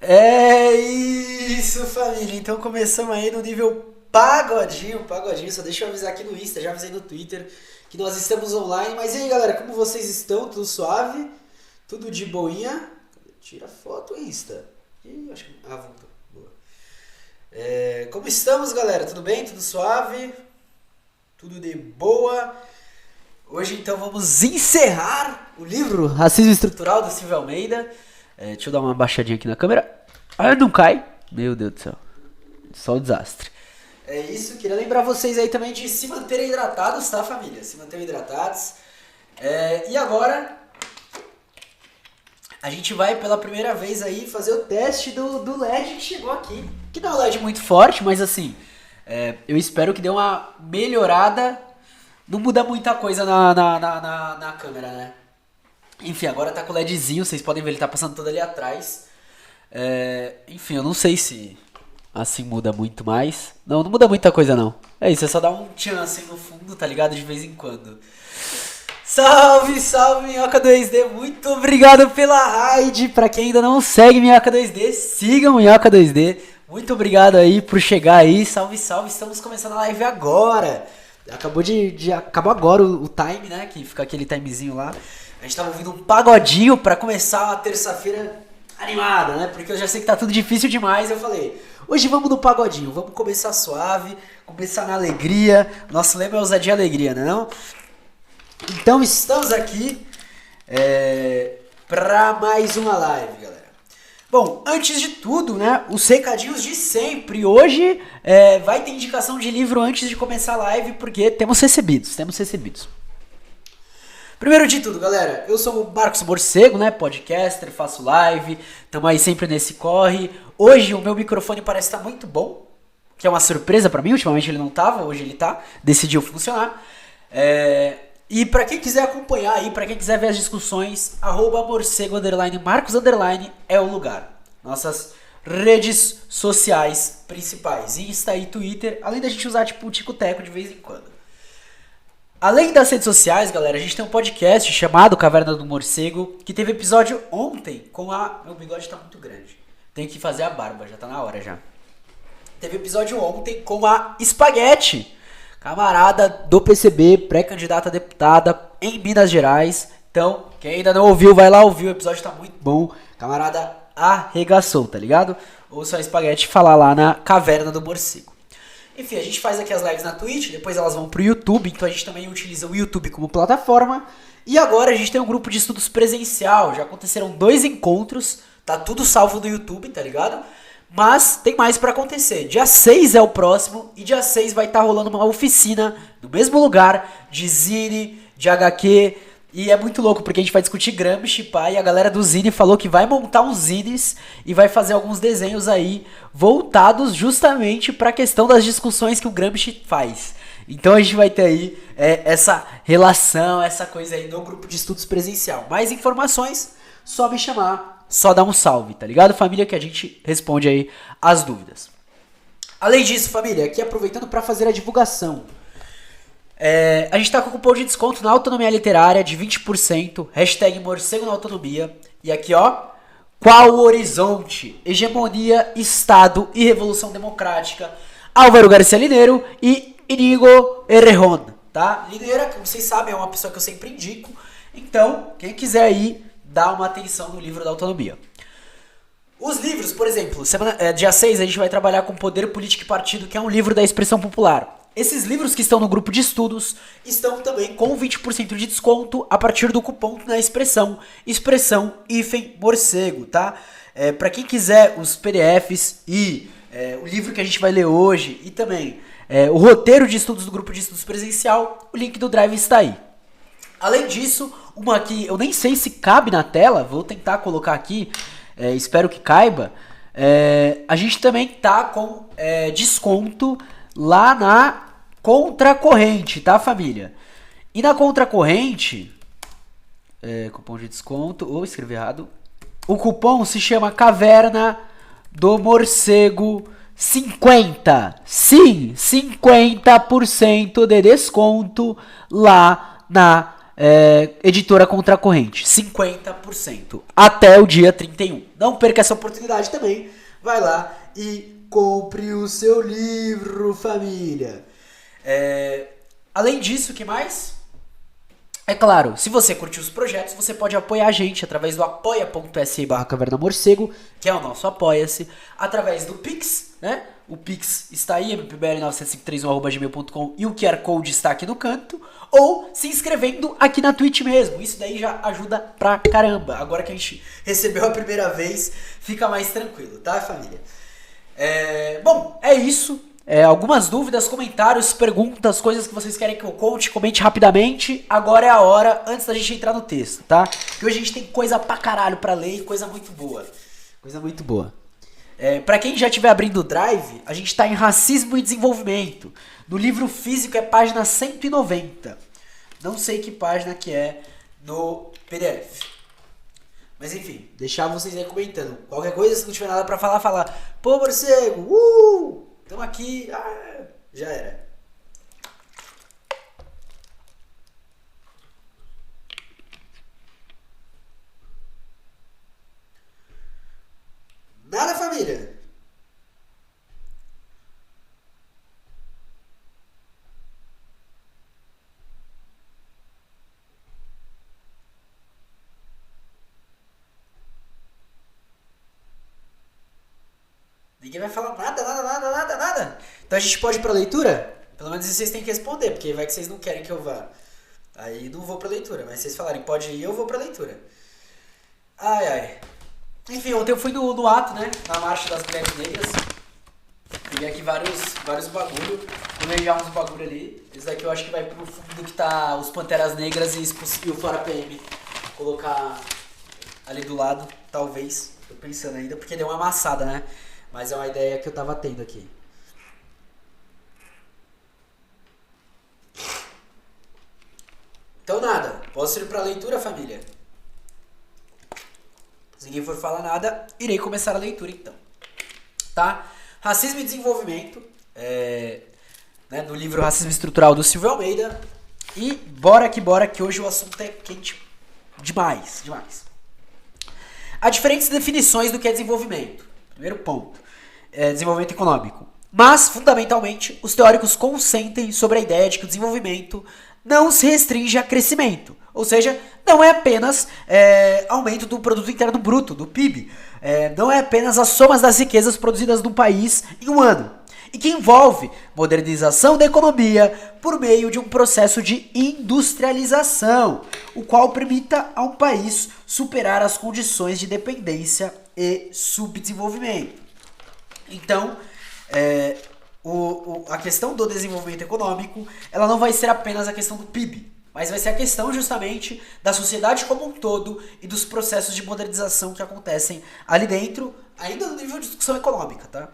É isso, família. Então começamos aí no nível pagodinho, pagodinho. Só deixa eu avisar aqui no Insta, já avisei no Twitter que nós estamos online. Mas e aí, galera, como vocês estão? Tudo suave? Tudo de boinha? Tira foto, Insta. Ih, acho que... Ah, voltou. Boa. Como estamos, galera? Tudo bem? Tudo suave? Tudo de boa? Hoje, então, vamos encerrar o livro Racismo Estrutural, do Silvio Almeida. Deixa eu dar uma baixadinha aqui na câmera. Ah, não cai. Meu Deus do céu. Só um desastre. É isso, queria lembrar vocês aí também de se manterem hidratados, tá, família? Se manterem hidratados. E agora, a gente vai pela primeira vez aí fazer o teste do LED que chegou aqui. Que não é um LED muito forte, mas assim, eu espero que dê uma melhorada. Não muda muita coisa na câmera, né? Enfim, agora tá com o LEDzinho, vocês podem ver, ele tá passando todo ali atrás. Enfim, eu não sei se assim muda muito mais. Não muda muita coisa não. É isso, é só dar um tchan assim no fundo, tá ligado? De vez em quando. Salve, salve, Minhoca 2D. Muito obrigado pela raid. Pra quem ainda não segue Minhoca 2D, sigam Minhoca 2D. Muito obrigado aí por chegar aí. Salve, salve. Estamos começando a live agora. Acabou agora o time, né? Que fica aquele timezinho lá. A gente tava ouvindo um pagodinho pra começar uma terça-feira animada, né? Porque eu já sei que tá tudo difícil demais. Eu falei, hoje vamos no pagodinho. Vamos começar suave, começar na alegria. Nosso lema é ousadia e alegria, né não? Então estamos aqui pra mais uma live, galera. Bom, antes de tudo, né, os recadinhos de sempre. Hoje vai ter indicação de livro antes de começar a live, porque temos recebidos. Primeiro de tudo, galera, eu sou o Marcos Morcego, né, podcaster, faço live, tamo aí sempre nesse corre. Hoje o meu microfone parece estar muito bom, que é uma surpresa pra mim, ultimamente ele não tava, hoje ele tá, decidiu funcionar. E pra quem quiser acompanhar aí, pra quem quiser ver as discussões, @morcego_, Marcos_ é o lugar. Nossas redes sociais principais, Insta e Twitter, além da gente usar tipo o Tico-Teco de vez em quando. Além das redes sociais, galera, a gente tem um podcast chamado Caverna do Morcego, que teve episódio ontem com a... Meu bigode tá muito grande. Tenho que fazer a barba, já tá na hora já. Teve episódio ontem com a Espaguete, camarada do PCB, pré-candidata a deputada em Minas Gerais. Então, quem ainda não ouviu, vai lá ouvir, o episódio tá muito bom. Camarada arregaçou, tá ligado? Ouça a Espaguete falar lá na Caverna do Morcego. Enfim, a gente faz aqui as lives na Twitch, depois elas vão pro YouTube, então a gente também utiliza o YouTube como plataforma. E agora a gente tem um grupo de estudos presencial, já aconteceram 2 encontros, tá tudo salvo no YouTube, tá ligado? Mas tem mais pra acontecer. Dia 6 é o próximo e dia 6 vai estar rolando uma oficina no mesmo lugar de Zine, de HQ. E é muito louco porque a gente vai discutir Gramsci, pá, e a galera do Zine falou que vai montar uns zines e vai fazer alguns desenhos aí voltados justamente pra questão das discussões que o Gramsci faz. Então a gente vai ter aí essa relação, essa coisa aí no grupo de estudos presencial. Mais informações, só me chamar, só dar um salve, tá ligado, família, que a gente responde aí as dúvidas. Além disso, família, aqui aproveitando pra fazer a divulgação. A gente tá com cupom de desconto na Autonomia Literária de 20%, hashtag Morcego na Autonomia. E aqui, ó, qual o horizonte? Hegemonia, Estado e Revolução Democrática. Álvaro Garcia Linero e Inigo Errejón, tá? Lineira, como vocês sabem, é uma pessoa que eu sempre indico. Então, quem quiser aí, dá uma atenção no livro da Autonomia. Os livros, por exemplo, dia 6 a gente vai trabalhar com Poder, Política e Partido, que é um livro da expressão popular. Esses livros que estão no grupo de estudos estão também com 20% de desconto a partir do cupom na expressão morcego, tá? Pra quem quiser os PDFs e o livro que a gente vai ler hoje e também o roteiro de estudos do grupo de estudos presencial, o link do Drive está aí. Além disso, uma aqui, eu nem sei se cabe na tela, vou tentar colocar aqui, espero que caiba. A gente também tá com desconto lá na Contracorrente, tá, família? E na Contracorrente, cupom de desconto, escrevi errado. O cupom se chama Caverna do Morcego 50. Sim, 50% de desconto lá na editora contra a corrente, 50%, até o dia 31. Não perca essa oportunidade também, vai lá e compre o seu livro, família. Além disso, o que mais? É claro, se você curtiu os projetos, você pode apoiar a gente através do apoia.se/Caverna Morcego, que é o nosso Apoia-se, através do Pix, né? O Pix está aí, mpbl953@gmail.com, e o QR Code está aqui no canto, ou se inscrevendo aqui na Twitch mesmo. Isso daí já ajuda pra caramba. Agora que a gente recebeu a primeira vez, fica mais tranquilo, tá, família? Bom, é isso. Algumas dúvidas, comentários, perguntas, coisas que vocês querem que eu conte, comente rapidamente. Agora é a hora, antes da gente entrar no texto, tá? Porque hoje a gente tem coisa pra caralho pra ler e coisa muito boa. Coisa muito boa. Pra quem já estiver abrindo o Drive, a gente tá em Racismo e Desenvolvimento. No livro físico é página 190. Não sei que página que é no PDF. Mas enfim, deixar vocês aí comentando. Qualquer coisa, se não tiver nada pra falar. Pô, morcego, estamos aqui. Já era. Nada, família. Ninguém vai falar nada. Então a gente pode ir pra leitura? Pelo menos vocês têm que responder, porque vai que vocês não querem que eu vá. Aí não vou pra leitura, mas se vocês falarem pode ir, eu vou pra leitura. Ai. Enfim, ontem eu fui no ato, né? Na Marcha das Mulheres Negras. Peguei aqui vários bagulho. Tomei já uns bagulho ali. Esse daqui eu acho que vai pro fundo que tá os Panteras Negras e o Fora PM. Colocar ali do lado, talvez. Tô pensando ainda, porque deu uma amassada, né? Mas é uma ideia que eu tava tendo aqui. Então nada, posso ir pra leitura, família? Se ninguém for falar nada, irei começar a leitura então. Tá? Racismo e Desenvolvimento, né, no livro Racismo Estrutural do Silvio Almeida. E bora que hoje o assunto é quente demais. Há diferentes definições do que é desenvolvimento. Primeiro ponto, desenvolvimento econômico. Mas, fundamentalmente, os teóricos consentem sobre a ideia de que o desenvolvimento não se restringe a crescimento. Ou seja, não é apenas aumento do produto interno bruto, do PIB. Não é apenas as somas das riquezas produzidas num país em um ano. E que envolve modernização da economia por meio de um processo de industrialização, o qual permita a um país superar as condições de dependência e subdesenvolvimento. Então, a questão do desenvolvimento econômico, ela não vai ser apenas a questão do PIB, mas vai ser a questão justamente da sociedade como um todo e dos processos de modernização que acontecem ali dentro, ainda no nível de discussão econômica, tá?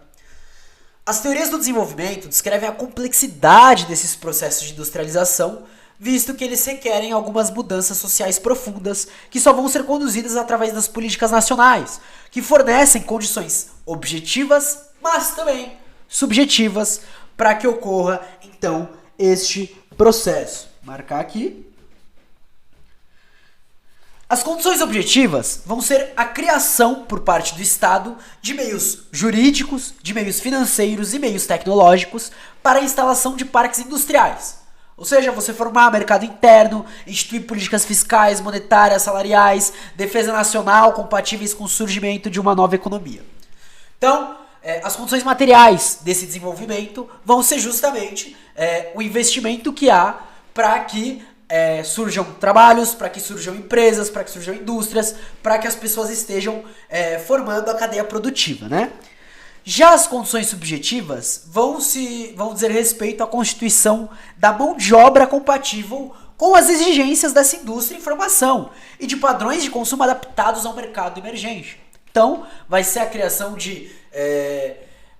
As teorias do desenvolvimento descrevem a complexidade desses processos de industrialização, visto que eles requerem algumas mudanças sociais profundas que só vão ser conduzidas através das políticas nacionais, que fornecem condições objetivas, mas também subjetivas, para que ocorra, então, este processo. Marcar aqui. As condições objetivas vão ser a criação por parte do Estado de meios jurídicos, de meios financeiros e meios tecnológicos para a instalação de parques industriais. Ou seja, você formar mercado interno, instituir políticas fiscais, monetárias, salariais, defesa nacional compatíveis com o surgimento de uma nova economia. Então, as condições materiais desse desenvolvimento vão ser justamente o investimento que há para que surjam trabalhos, para que surjam empresas, para que surjam indústrias, para que as pessoas estejam formando a cadeia produtiva, né? Já as condições subjetivas vão dizer respeito à constituição da mão de obra compatível com as exigências dessa indústria em formação e de padrões de consumo adaptados ao mercado emergente. Então, vai ser a criação de,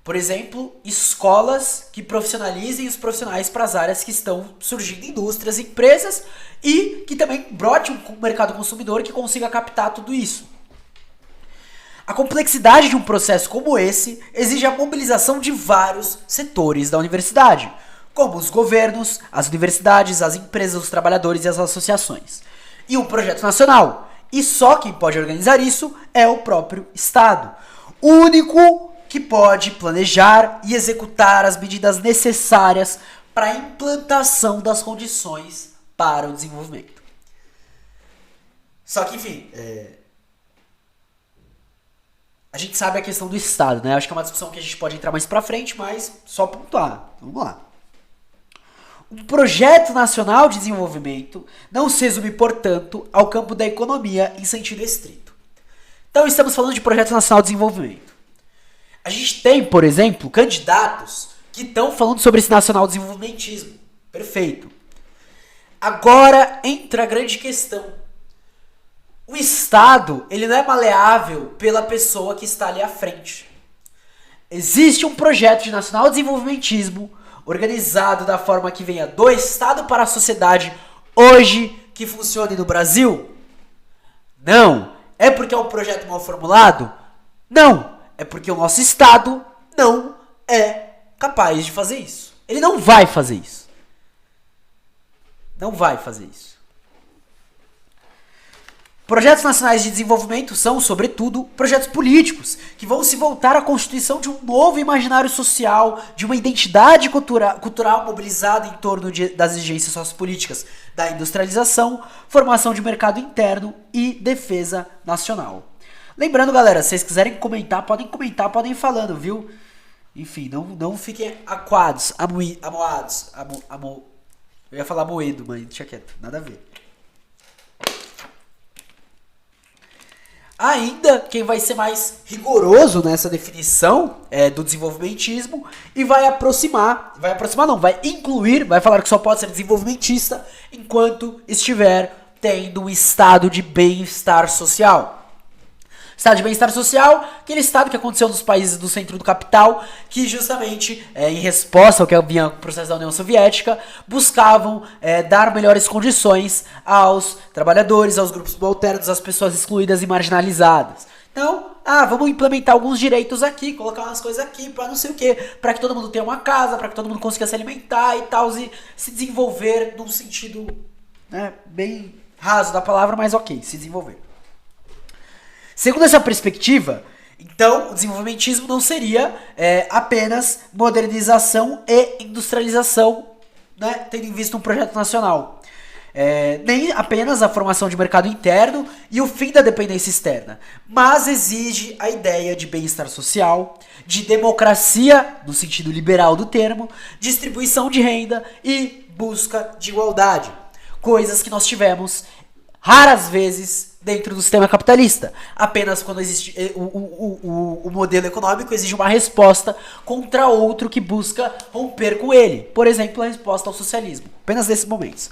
por exemplo, escolas que profissionalizem os profissionais para as áreas que estão surgindo, indústrias, empresas, e que também brote um mercado consumidor que consiga captar tudo isso. A complexidade de um processo como esse exige a mobilização de vários setores da universidade, como os governos, as universidades, as empresas, os trabalhadores e as associações. E um projeto nacional. E só quem pode organizar isso é o próprio Estado. O único que pode planejar e executar as medidas necessárias para a implantação das condições para o desenvolvimento. Só que, enfim, a gente sabe a questão do Estado, né? Acho que é uma discussão que a gente pode entrar mais pra frente, mas só pontuar. Vamos lá. Um projeto nacional de desenvolvimento não se resume, portanto, ao campo da economia em sentido estrito. Então, estamos falando de projeto nacional de desenvolvimento. A gente tem, por exemplo, candidatos que estão falando sobre esse nacional desenvolvimentismo. Perfeito. Agora entra a grande questão. O Estado, ele não é maleável pela pessoa que está ali à frente. Existe um projeto de nacional desenvolvimentismo organizado da forma que venha do Estado para a sociedade hoje que funcione no Brasil? Não. É porque é um projeto mal formulado? Não. É porque o nosso Estado não é capaz de fazer isso. Ele não vai fazer isso. Não vai fazer isso. Projetos nacionais de desenvolvimento são, sobretudo, projetos políticos, que vão se voltar à constituição de um novo imaginário social, de uma identidade cultural mobilizada em torno das exigências sociopolíticas, da industrialização, formação de mercado interno e defesa nacional. Lembrando, galera, se vocês quiserem comentar, podem ir falando, viu? Enfim, não fiquem acuados, amoados. Eu ia falar moedo, mas deixa quieto, nada a ver. Ainda, quem vai ser mais rigoroso nessa definição do desenvolvimentismo e vai incluir, vai falar que só pode ser desenvolvimentista enquanto estiver tendo um estado de bem-estar social. Estado de bem-estar social, aquele estado que aconteceu nos países do centro do capital, que justamente, em resposta ao que vinha o processo da União Soviética, buscavam dar melhores condições aos trabalhadores, aos grupos subalternos, às pessoas excluídas e marginalizadas. Então, vamos implementar alguns direitos aqui, colocar umas coisas aqui, para não sei o quê, para que todo mundo tenha uma casa, para que todo mundo consiga se alimentar e tal, e se desenvolver num sentido, né, bem raso da palavra, mas ok, se desenvolver. Segundo essa perspectiva, então, o desenvolvimentismo não seria apenas modernização e industrialização, né, tendo em vista um projeto nacional. Nem apenas a formação de mercado interno e o fim da dependência externa, mas exige a ideia de bem-estar social, de democracia, no sentido liberal do termo, distribuição de renda e busca de igualdade. Coisas que nós tivemos raras vezes dentro do sistema capitalista. Apenas quando existe o modelo econômico exige uma resposta contra outro que busca romper com ele. Por exemplo, a resposta ao socialismo. Apenas nesses momentos.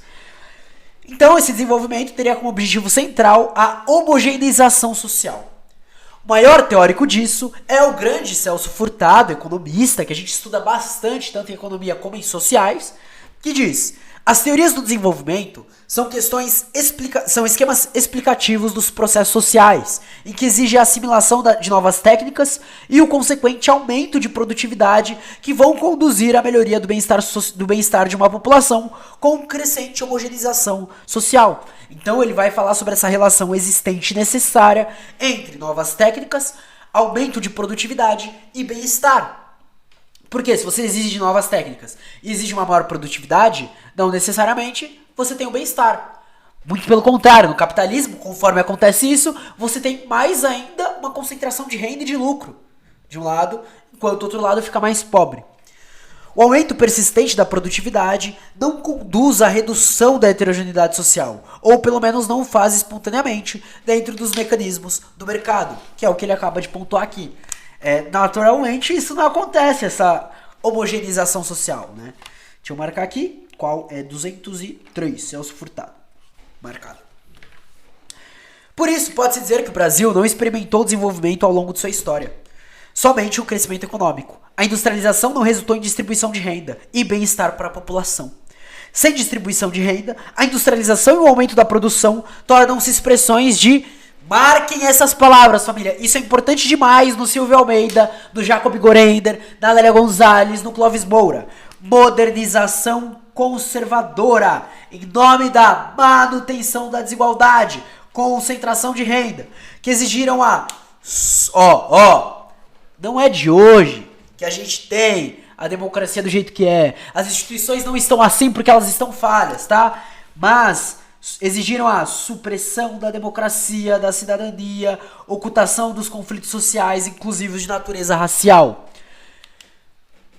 Então, esse desenvolvimento teria como objetivo central a homogeneização social. O maior teórico disso é o grande Celso Furtado, economista, que a gente estuda bastante, tanto em economia como em sociais, que diz: as teorias do desenvolvimento são esquemas explicativos dos processos sociais, em que exige a assimilação de novas técnicas e o consequente aumento de produtividade que vão conduzir à melhoria do bem-estar de uma população com crescente homogeneização social. Então ele vai falar sobre essa relação existente e necessária entre novas técnicas, aumento de produtividade e bem-estar. Porque se você exige novas técnicas e exige uma maior produtividade, não necessariamente você tem o bem-estar. Muito pelo contrário, no capitalismo, conforme acontece isso, você tem mais ainda uma concentração de renda e de lucro, de um lado, enquanto do outro lado fica mais pobre. O aumento persistente da produtividade não conduz à redução da heterogeneidade social, ou pelo menos não o faz espontaneamente dentro dos mecanismos do mercado, que é o que ele acaba de pontuar aqui. Naturalmente isso não acontece, essa homogeneização social, né? Deixa eu marcar aqui, qual é 203, Celso Furtado, marcado. Por isso, pode-se dizer que o Brasil não experimentou desenvolvimento ao longo de sua história, somente o crescimento econômico. A industrialização não resultou em distribuição de renda e bem-estar para a população. Sem distribuição de renda, a industrialização e o aumento da produção tornam-se expressões de... Marquem essas palavras, família. Isso é importante demais no Silvio Almeida, no Jacob Gorender, na Lélia Gonzalez, no Clóvis Moura. modernização conservadora, em nome da manutenção da desigualdade, concentração de renda, que exigiram não é de hoje que a gente tem a democracia do jeito que é. As instituições não estão assim porque elas estão falhas, tá? Mas exigiram a supressão da democracia, da cidadania, ocultação dos conflitos sociais, inclusive de natureza racial.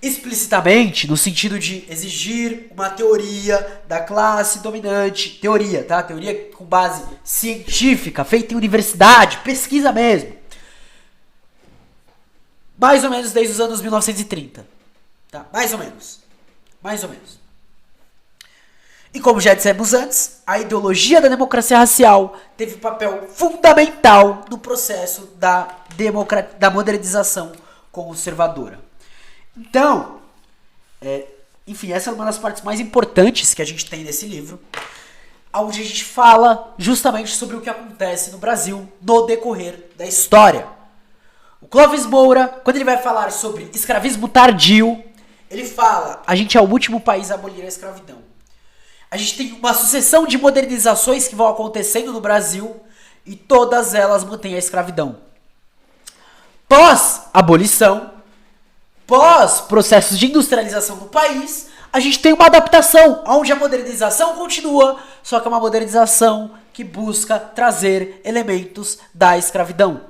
Explicitamente, no sentido de exigir uma teoria da classe dominante, teoria, tá? Teoria com base científica, feita em universidade, pesquisa mesmo. Mais ou menos desde os anos 1930. Tá? Mais ou menos. E como já dissemos antes, a ideologia da democracia racial teve um papel fundamental no processo da modernização conservadora. Então, enfim, essa é uma das partes mais importantes que a gente tem nesse livro, onde a gente fala justamente sobre o que acontece no Brasil no decorrer da história. O Clóvis Moura, quando ele vai falar sobre escravismo tardio, ele fala: a gente é o último país a abolir a escravidão. A gente tem uma sucessão de modernizações que vão acontecendo no Brasil e todas elas mantêm a escravidão. Pós-abolição, pós-processos de industrialização no país, a gente tem uma adaptação, onde a modernização continua, só que é uma modernização que busca trazer elementos da escravidão.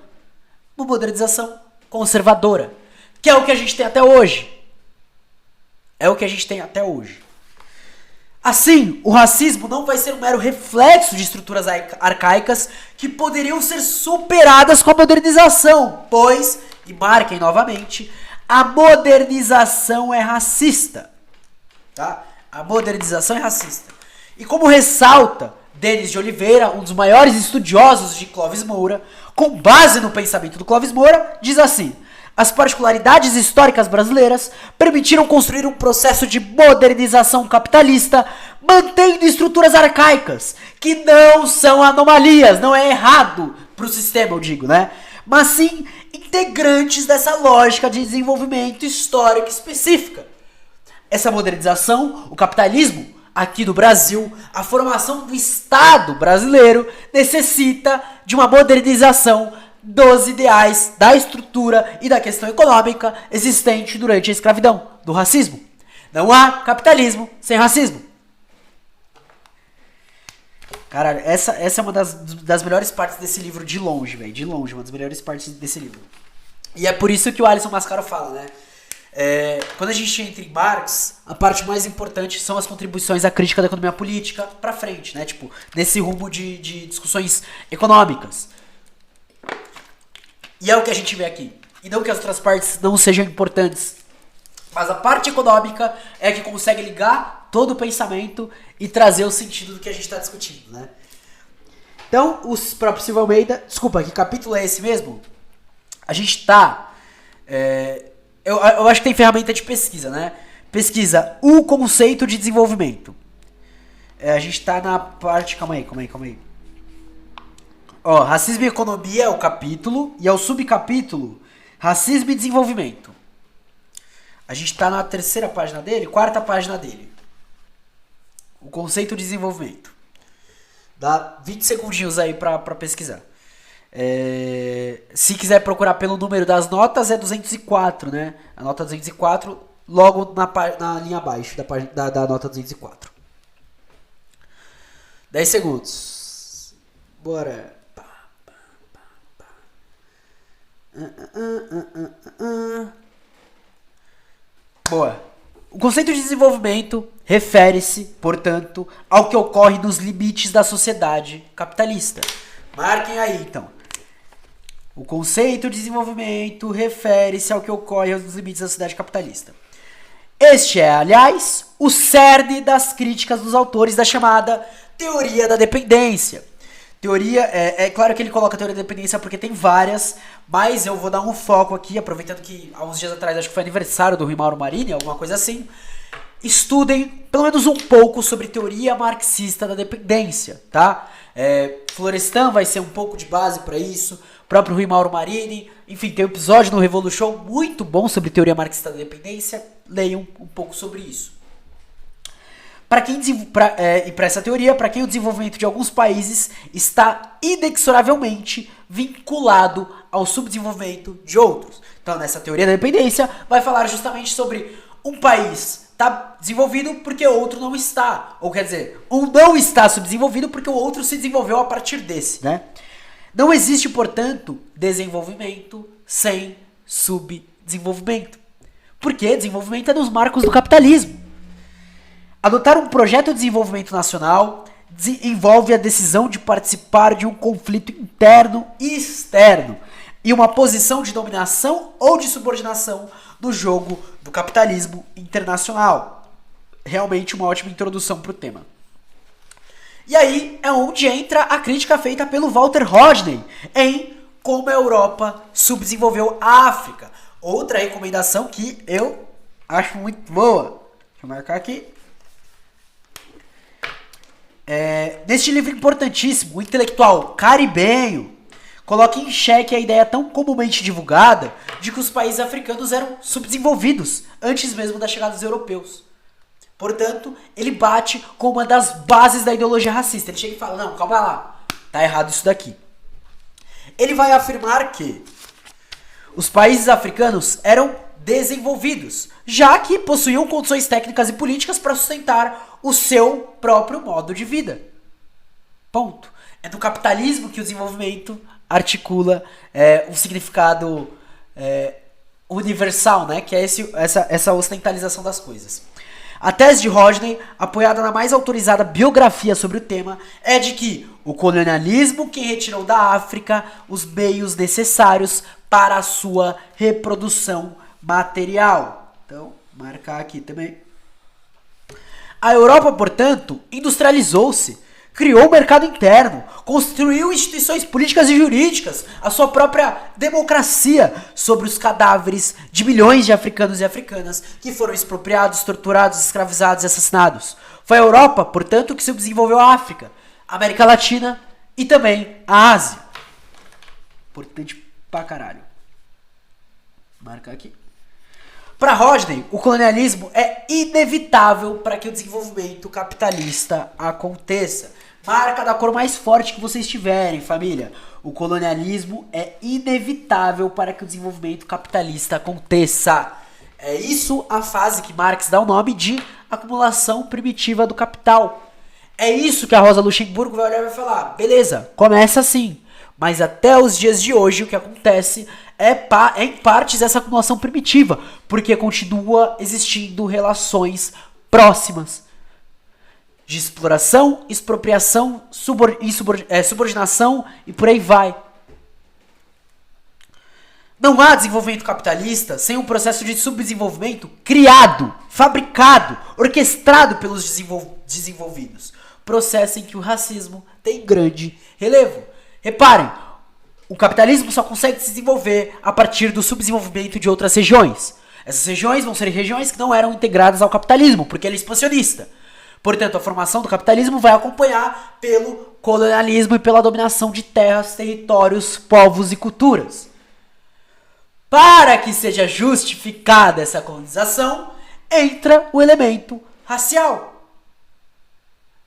Uma modernização conservadora, que é o que a gente tem até hoje. Assim, o racismo não vai ser um mero reflexo de estruturas arcaicas que poderiam ser superadas com a modernização, pois, e marquem novamente, a modernização é racista. Tá? A modernização é racista. E como ressalta Denis de Oliveira, um dos maiores estudiosos de Clóvis Moura, com base no pensamento do Clóvis Moura, diz assim: as particularidades históricas brasileiras permitiram construir um processo de modernização capitalista, mantendo estruturas arcaicas, que não são anomalias, não é errado para o sistema, eu digo, né? Mas sim integrantes dessa lógica de desenvolvimento histórico específica. Essa modernização, o capitalismo, aqui no Brasil, a formação do Estado brasileiro necessita de uma modernização dos ideais, da estrutura e da questão econômica existente durante a escravidão, do racismo. Não há capitalismo sem racismo. Cara, essa é uma das melhores partes desse livro, de longe, velho. De longe, uma das melhores partes desse livro. E é por isso que o Alisson Mascaro fala, né? Quando a gente entra em Marx, a parte mais importante são as contribuições à crítica da economia política pra frente, né? Tipo, nesse rumo de discussões econômicas. E é o que a gente vê aqui. E não que as outras partes não sejam importantes. Mas a parte econômica é a que consegue ligar todo o pensamento e trazer o sentido do que a gente está discutindo, né? Então, o próprio Silva Almeida... Desculpa, que capítulo é esse mesmo? A gente tá... Eu acho que tem ferramenta de pesquisa, né? Pesquisa o conceito de desenvolvimento. A gente tá na parte... Calma aí. Ó, racismo e economia é o capítulo, e é o subcapítulo racismo e desenvolvimento. A gente tá na terceira página dele, quarta página dele. O conceito de desenvolvimento. Dá 20 segundinhos aí pra pesquisar. Se quiser procurar pelo número das notas, é 204, né? A nota 204, logo na linha abaixo da nota 204. 10 segundos. Bora. Boa. O conceito de desenvolvimento refere-se, portanto, ao que ocorre nos limites da sociedade capitalista. Marquem aí, então. O conceito de desenvolvimento refere-se ao que ocorre nos limites da sociedade capitalista. Este é, aliás, o cerne das críticas dos autores da chamada teoria da dependência. Teoria, é claro que ele coloca a teoria da dependência porque tem várias, mas eu vou dar um foco aqui, aproveitando que há uns dias atrás, acho que foi aniversário do Rui Mauro Marini, alguma coisa assim. Estudem pelo menos um pouco sobre teoria marxista da dependência, tá? Florestan vai ser um pouco de base para isso, próprio Rui Mauro Marini, enfim, tem um episódio no Revolution muito bom sobre teoria marxista da dependência, leiam um pouco sobre isso. E para essa teoria, para quem o desenvolvimento de alguns países está inexoravelmente vinculado ao subdesenvolvimento de outros. Então, nessa teoria da dependência, vai falar justamente sobre um país está desenvolvido porque o outro não está. Ou quer dizer, um não está subdesenvolvido porque o outro se desenvolveu a partir desse, né? Não existe, portanto, desenvolvimento sem subdesenvolvimento. Porque desenvolvimento é nos marcos do capitalismo. Adotar um projeto de desenvolvimento nacional envolve a decisão de participar de um conflito interno e externo e uma posição de dominação ou de subordinação no jogo do capitalismo internacional. Realmente uma ótima introdução para o tema. E aí é onde entra a crítica feita pelo Walter Rodney em como a Europa subdesenvolveu a África. Outra recomendação que eu acho muito boa. Deixa eu marcar aqui. Neste livro importantíssimo, o intelectual caribenho coloca em xeque a ideia tão comumente divulgada de que os países africanos eram subdesenvolvidos antes mesmo da chegada dos europeus. Portanto, ele bate com uma das bases da ideologia racista. Ele chega e fala, não, calma lá, tá errado isso daqui. Ele vai afirmar que os países africanos eram desenvolvidos, já que possuíam condições técnicas e políticas para sustentar o seu próprio modo de vida. Ponto. É no capitalismo que o desenvolvimento articula um significado universal, né? Que é essa ocidentalização das coisas. A tese de Rodney, apoiada na mais autorizada biografia sobre o tema, é de que o colonialismo que retirou da África os meios necessários para a sua reprodução material. Então, marcar aqui também. A Europa, portanto, industrializou-se, criou um mercado interno, construiu instituições políticas e jurídicas, a sua própria democracia sobre os cadáveres de milhões de africanos e africanas que foram expropriados, torturados, escravizados e assassinados. Foi a Europa, portanto, que subdesenvolveu a África, a América Latina e também a Ásia. Importante pra caralho. Marca aqui. Para Rodney, o colonialismo é inevitável para que o desenvolvimento capitalista aconteça. Marca da cor mais forte que vocês tiverem, família. O colonialismo é inevitável para que o desenvolvimento capitalista aconteça. É isso a fase que Marx dá o nome de acumulação primitiva do capital. É isso que a Rosa Luxemburgo vai olhar e vai falar, beleza, começa assim. Mas até os dias de hoje o que acontece é em partes essa acumulação primitiva, porque continua existindo relações próximas de exploração, expropriação, subordinação e por aí vai. Não há desenvolvimento capitalista sem um processo de subdesenvolvimento criado, fabricado, orquestrado pelos desenvolvidos. Processo em que o racismo tem grande relevo. Reparem, o capitalismo só consegue se desenvolver a partir do subdesenvolvimento de outras regiões. Essas regiões vão ser regiões que não eram integradas ao capitalismo, porque ele é expansionista. Portanto, a formação do capitalismo vai acompanhar pelo colonialismo e pela dominação de terras, territórios, povos e culturas. Para que seja justificada essa colonização, entra o elemento racial.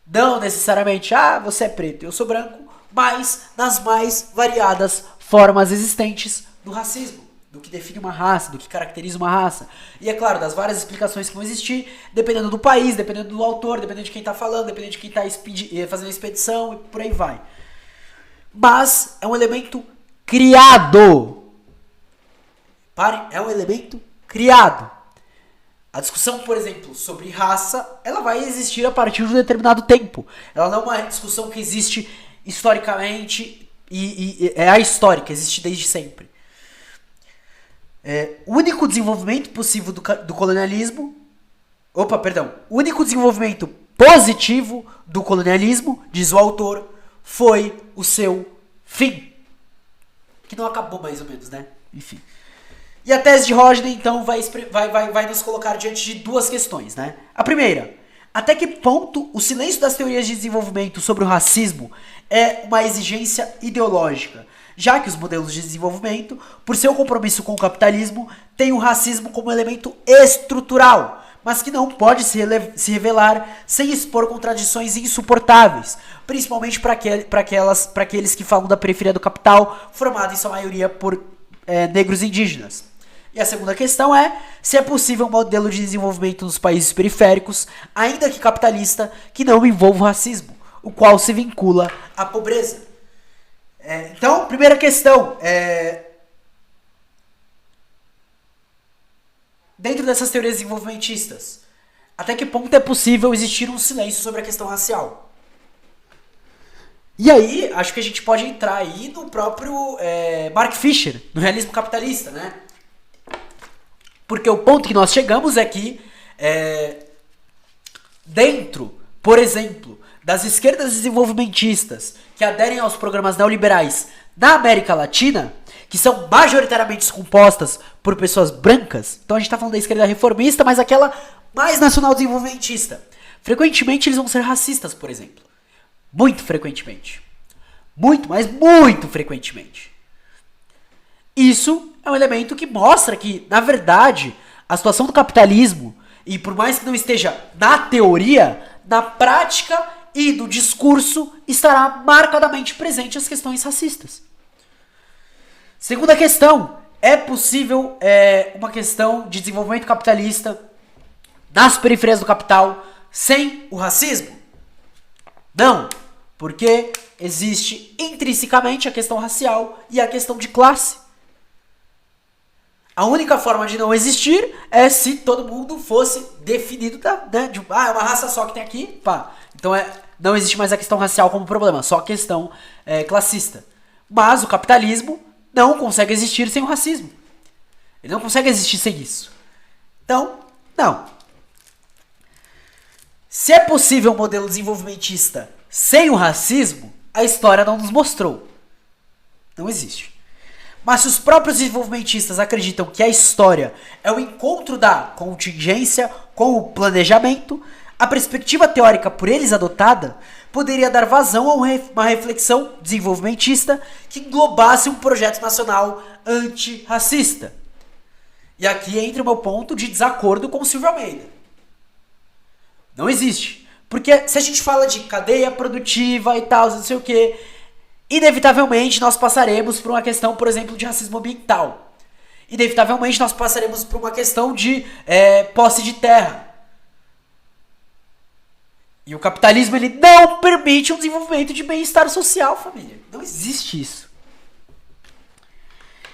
Não necessariamente, você é preto, eu sou branco, mas nas mais variadas formas existentes do racismo, do que define uma raça, do que caracteriza uma raça. E é claro, das várias explicações que vão existir, dependendo do país, dependendo do autor, dependendo de quem está falando, dependendo de quem está fazendo a expedição e por aí vai. Mas é um elemento criado. Parem, é um elemento criado. A discussão, por exemplo, sobre raça, ela vai existir a partir de um determinado tempo. Ela não é uma discussão que existe historicamente e é a histórica, existe desde sempre. O único desenvolvimento possível do colonialismo... O único desenvolvimento positivo do colonialismo, diz o autor, foi o seu fim. Que não acabou mais ou menos, né? Enfim. E a tese de Rodney, então, vai nos colocar diante de duas questões, né? A primeira, até que ponto o silêncio das teorias de desenvolvimento sobre o racismo é uma exigência ideológica? já que os modelos de desenvolvimento, por seu compromisso com o capitalismo, têm o racismo como elemento estrutural, mas que não pode se revelar sem expor contradições insuportáveis, principalmente para aqueles que falam da periferia do capital, formada em sua maioria por negros indígenas. E a segunda questão é se é possível um modelo de desenvolvimento nos países periféricos, ainda que capitalista, que não envolva o racismo, o qual se vincula à pobreza. Então, primeira questão, dentro dessas teorias desenvolvimentistas, até que ponto é possível existir um silêncio sobre a questão racial? E aí, acho que a gente pode entrar aí no próprio Mark Fisher, no realismo capitalista, né? Porque o ponto que nós chegamos é que dentro, por exemplo, das esquerdas desenvolvimentistas que aderem aos programas neoliberais da América Latina, que são majoritariamente compostas por pessoas brancas, então a gente está falando da esquerda reformista, mas aquela mais nacional desenvolvimentista, frequentemente eles vão ser racistas, por exemplo. Muito frequentemente. Muito, mas muito frequentemente. Isso é um elemento que mostra que, na verdade, a situação do capitalismo, e por mais que não esteja na teoria, na prática e no discurso, estará marcadamente presente as questões racistas. Segunda questão, é possível uma questão de desenvolvimento capitalista nas periferias do capital sem o racismo? Não, porque existe intrinsecamente a questão racial e a questão de classe. A única forma de não existir é se todo mundo fosse definido é uma raça só que tem aqui, pá. Então não existe mais a questão racial como problema, só a questão classista. Mas o capitalismo não consegue existir sem o racismo. Ele não consegue existir sem isso. Então, não. Se é possível um modelo desenvolvimentista sem o racismo, a história não nos mostrou. Não existe. Mas se os próprios desenvolvimentistas acreditam que a história é o encontro da contingência com o planejamento, a perspectiva teórica por eles adotada poderia dar vazão a uma reflexão desenvolvimentista que englobasse um projeto nacional antirracista. E aqui entra o meu ponto de desacordo com o Silvio Almeida. Não existe. Porque se a gente fala de cadeia produtiva e tal, não sei o que, inevitavelmente nós passaremos por uma questão, por exemplo, de racismo ambiental. Inevitavelmente nós passaremos por uma questão de posse de terra. E o capitalismo ele não permite um desenvolvimento de bem-estar social, família. Não existe isso.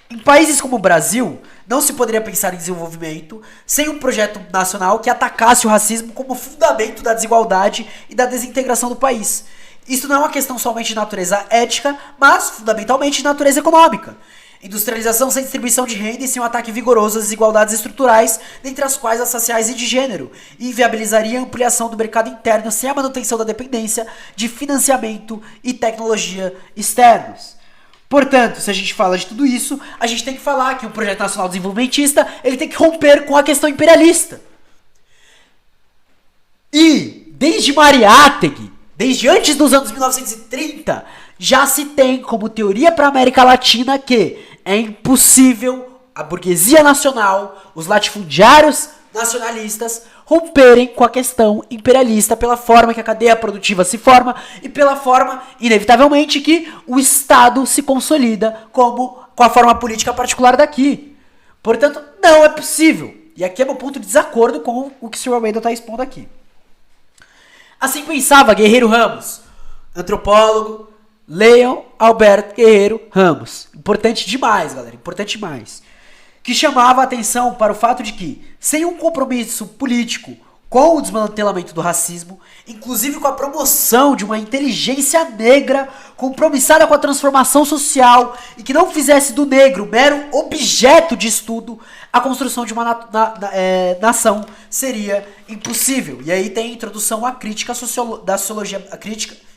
Em países como o Brasil, não se poderia pensar em desenvolvimento sem um projeto nacional que atacasse o racismo como fundamento da desigualdade e da desintegração do país. Isso não é uma questão somente de natureza ética, mas fundamentalmente de natureza econômica. Industrialização sem distribuição de renda e sem um ataque vigoroso às desigualdades estruturais, dentre as quais as sociais e de gênero, e inviabilizaria a ampliação do mercado interno sem a manutenção da dependência de financiamento e tecnologia externos. Portanto, se a gente fala de tudo isso, a gente tem que falar que o Projeto Nacional Desenvolvimentista ele tem que romper com a questão imperialista. E, desde Mariátegui, desde antes dos anos 1930, já se tem como teoria para a América Latina que é impossível a burguesia nacional, os latifundiários nacionalistas, romperem com a questão imperialista pela forma que a cadeia produtiva se forma e pela forma, inevitavelmente, que o Estado se consolida com a forma política particular daqui. Portanto, não é possível. E aqui é meu ponto de desacordo com o que o Sr. Almeida está expondo aqui. Assim pensava Guerreiro Ramos, antropólogo, leiam Alberto Guerreiro Ramos. Importante demais, galera, importante demais. Que chamava a atenção para o fato de que, sem um compromisso político com o desmantelamento do racismo, inclusive com a promoção de uma inteligência negra compromissada com a transformação social e que não fizesse do negro mero objeto de estudo, a construção de uma nação seria impossível. E aí tem a introdução à crítica da sociologia,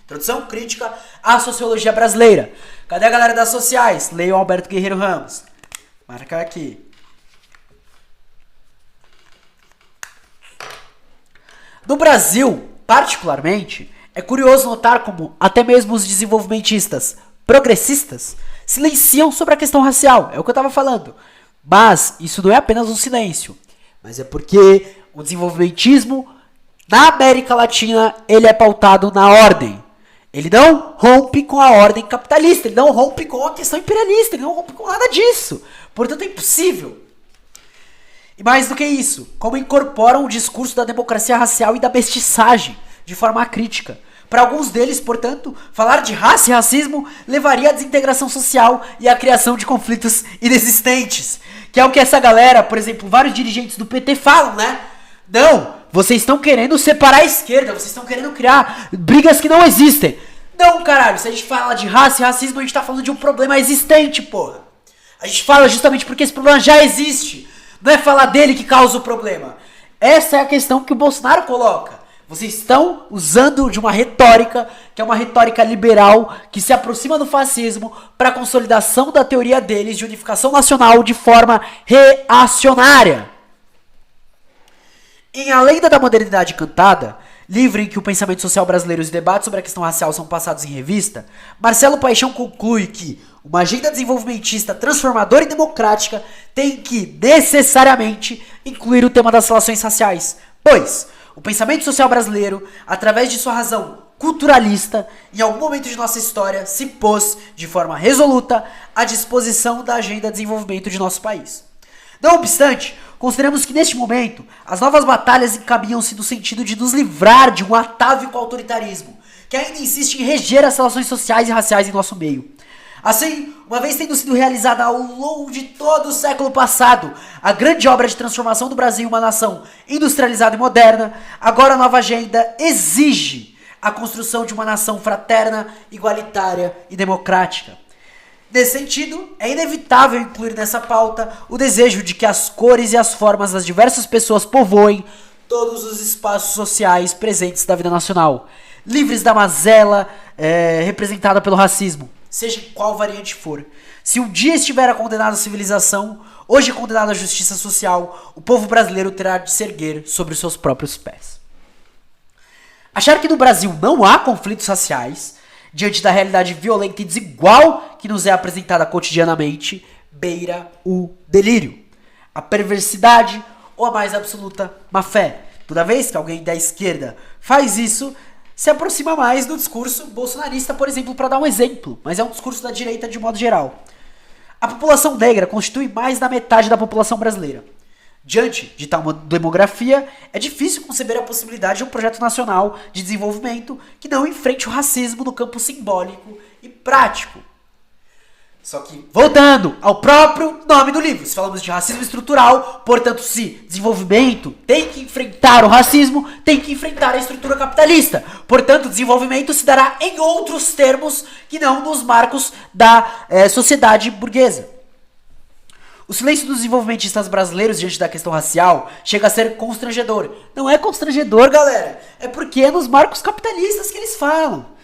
introdução crítica à sociologia brasileira. Cadê a galera das sociais? Leiam Alberto Guerreiro Ramos. Marcar aqui. No Brasil, particularmente, é curioso notar como até mesmo os desenvolvimentistas progressistas silenciam sobre a questão racial. É o que eu estava falando. Mas isso não é apenas um silêncio. Mas é porque o desenvolvimentismo na América Latina, ele é pautado na ordem. Ele não rompe com a ordem capitalista, ele não rompe com a questão imperialista, ele não rompe com nada disso. Portanto, é impossível. E mais do que isso, como incorporam o discurso da democracia racial e da mestiçagem de forma crítica. Para alguns deles, portanto, falar de raça e racismo levaria à desintegração social e à criação de conflitos inexistentes. Que é o que essa galera, por exemplo, vários dirigentes do PT falam, né? Não, vocês estão querendo separar a esquerda, vocês estão querendo criar brigas que não existem. Não, caralho, se a gente fala de raça e racismo, a gente tá falando de um problema existente, porra. A gente fala justamente porque esse problema já existe. Não é falar dele que causa o problema. Essa é a questão que o Bolsonaro coloca. Vocês estão usando de uma retórica, que é uma retórica liberal, que se aproxima do fascismo para a consolidação da teoria deles de unificação nacional de forma reacionária. Em A Lenda da Modernidade Cantada, livro em que o pensamento social brasileiro e os debates sobre a questão racial são passados em revista, Marcelo Paixão conclui que uma agenda desenvolvimentista transformadora e democrática tem que, necessariamente, incluir o tema das relações raciais, pois o pensamento social brasileiro, através de sua razão culturalista, em algum momento de nossa história, se pôs, de forma resoluta, à disposição da agenda de desenvolvimento de nosso país. Não obstante, consideramos que neste momento, as novas batalhas encaminham-se no sentido de nos livrar de um atávico autoritarismo, que ainda insiste em reger as relações sociais e raciais em nosso meio. Assim, uma vez tendo sido realizada ao longo de todo o século passado a grande obra de transformação do Brasil em uma nação industrializada e moderna, agora a nova agenda exige a construção de uma nação fraterna, igualitária e democrática. Nesse sentido, é inevitável incluir nessa pauta o desejo de que as cores e as formas das diversas pessoas povoem todos os espaços sociais presentes da vida nacional, livres da mazela representada pelo racismo, seja qual variante for. Se um dia estiver condenado à civilização, hoje condenado à justiça social, o povo brasileiro terá de se erguer sobre os seus próprios pés. Achar que no Brasil não há conflitos raciais, diante da realidade violenta e desigual que nos é apresentada cotidianamente, beira o delírio, a perversidade ou a mais absoluta má-fé. Toda vez que alguém da esquerda faz isso, se aproxima mais do discurso bolsonarista, por exemplo, para dar um exemplo, mas é um discurso da direita de modo geral. A população negra constitui mais da metade da população brasileira. Diante de tal demografia, é difícil conceber a possibilidade de um projeto nacional de desenvolvimento que não enfrente o racismo no campo simbólico e prático. Só que, voltando ao próprio nome do livro, se falamos de racismo estrutural, portanto, se desenvolvimento tem que enfrentar o racismo, tem que enfrentar a estrutura capitalista. Portanto, desenvolvimento se dará em outros termos que não nos marcos da sociedade burguesa. O silêncio dos desenvolvimentistas brasileiros diante da questão racial chega a ser constrangedor. Não é constrangedor, galera. É porque é nos marcos capitalistas que eles falam.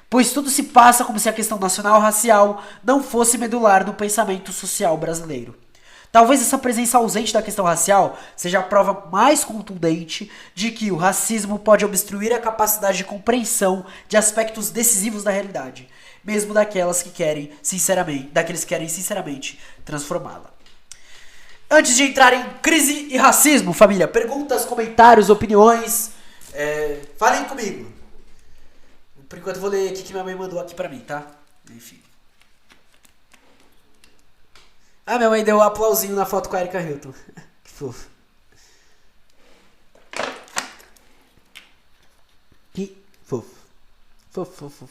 Pois tudo se passa como se a questão nacional racial não fosse medular no pensamento social brasileiro. Talvez essa presença ausente da questão racial seja a prova mais contundente de que o racismo pode obstruir a capacidade de compreensão de aspectos decisivos da realidade, mesmo daqueles que querem sinceramente transformá-la. Antes de entrar em crise e racismo, família, perguntas, comentários, opiniões, falem comigo. Por enquanto eu vou ler aqui que minha mãe mandou aqui pra mim, tá? Enfim. Ah, minha mãe deu um aplausinho na foto com a Erika Hilton. Que fofo. Que fofo. Fofo.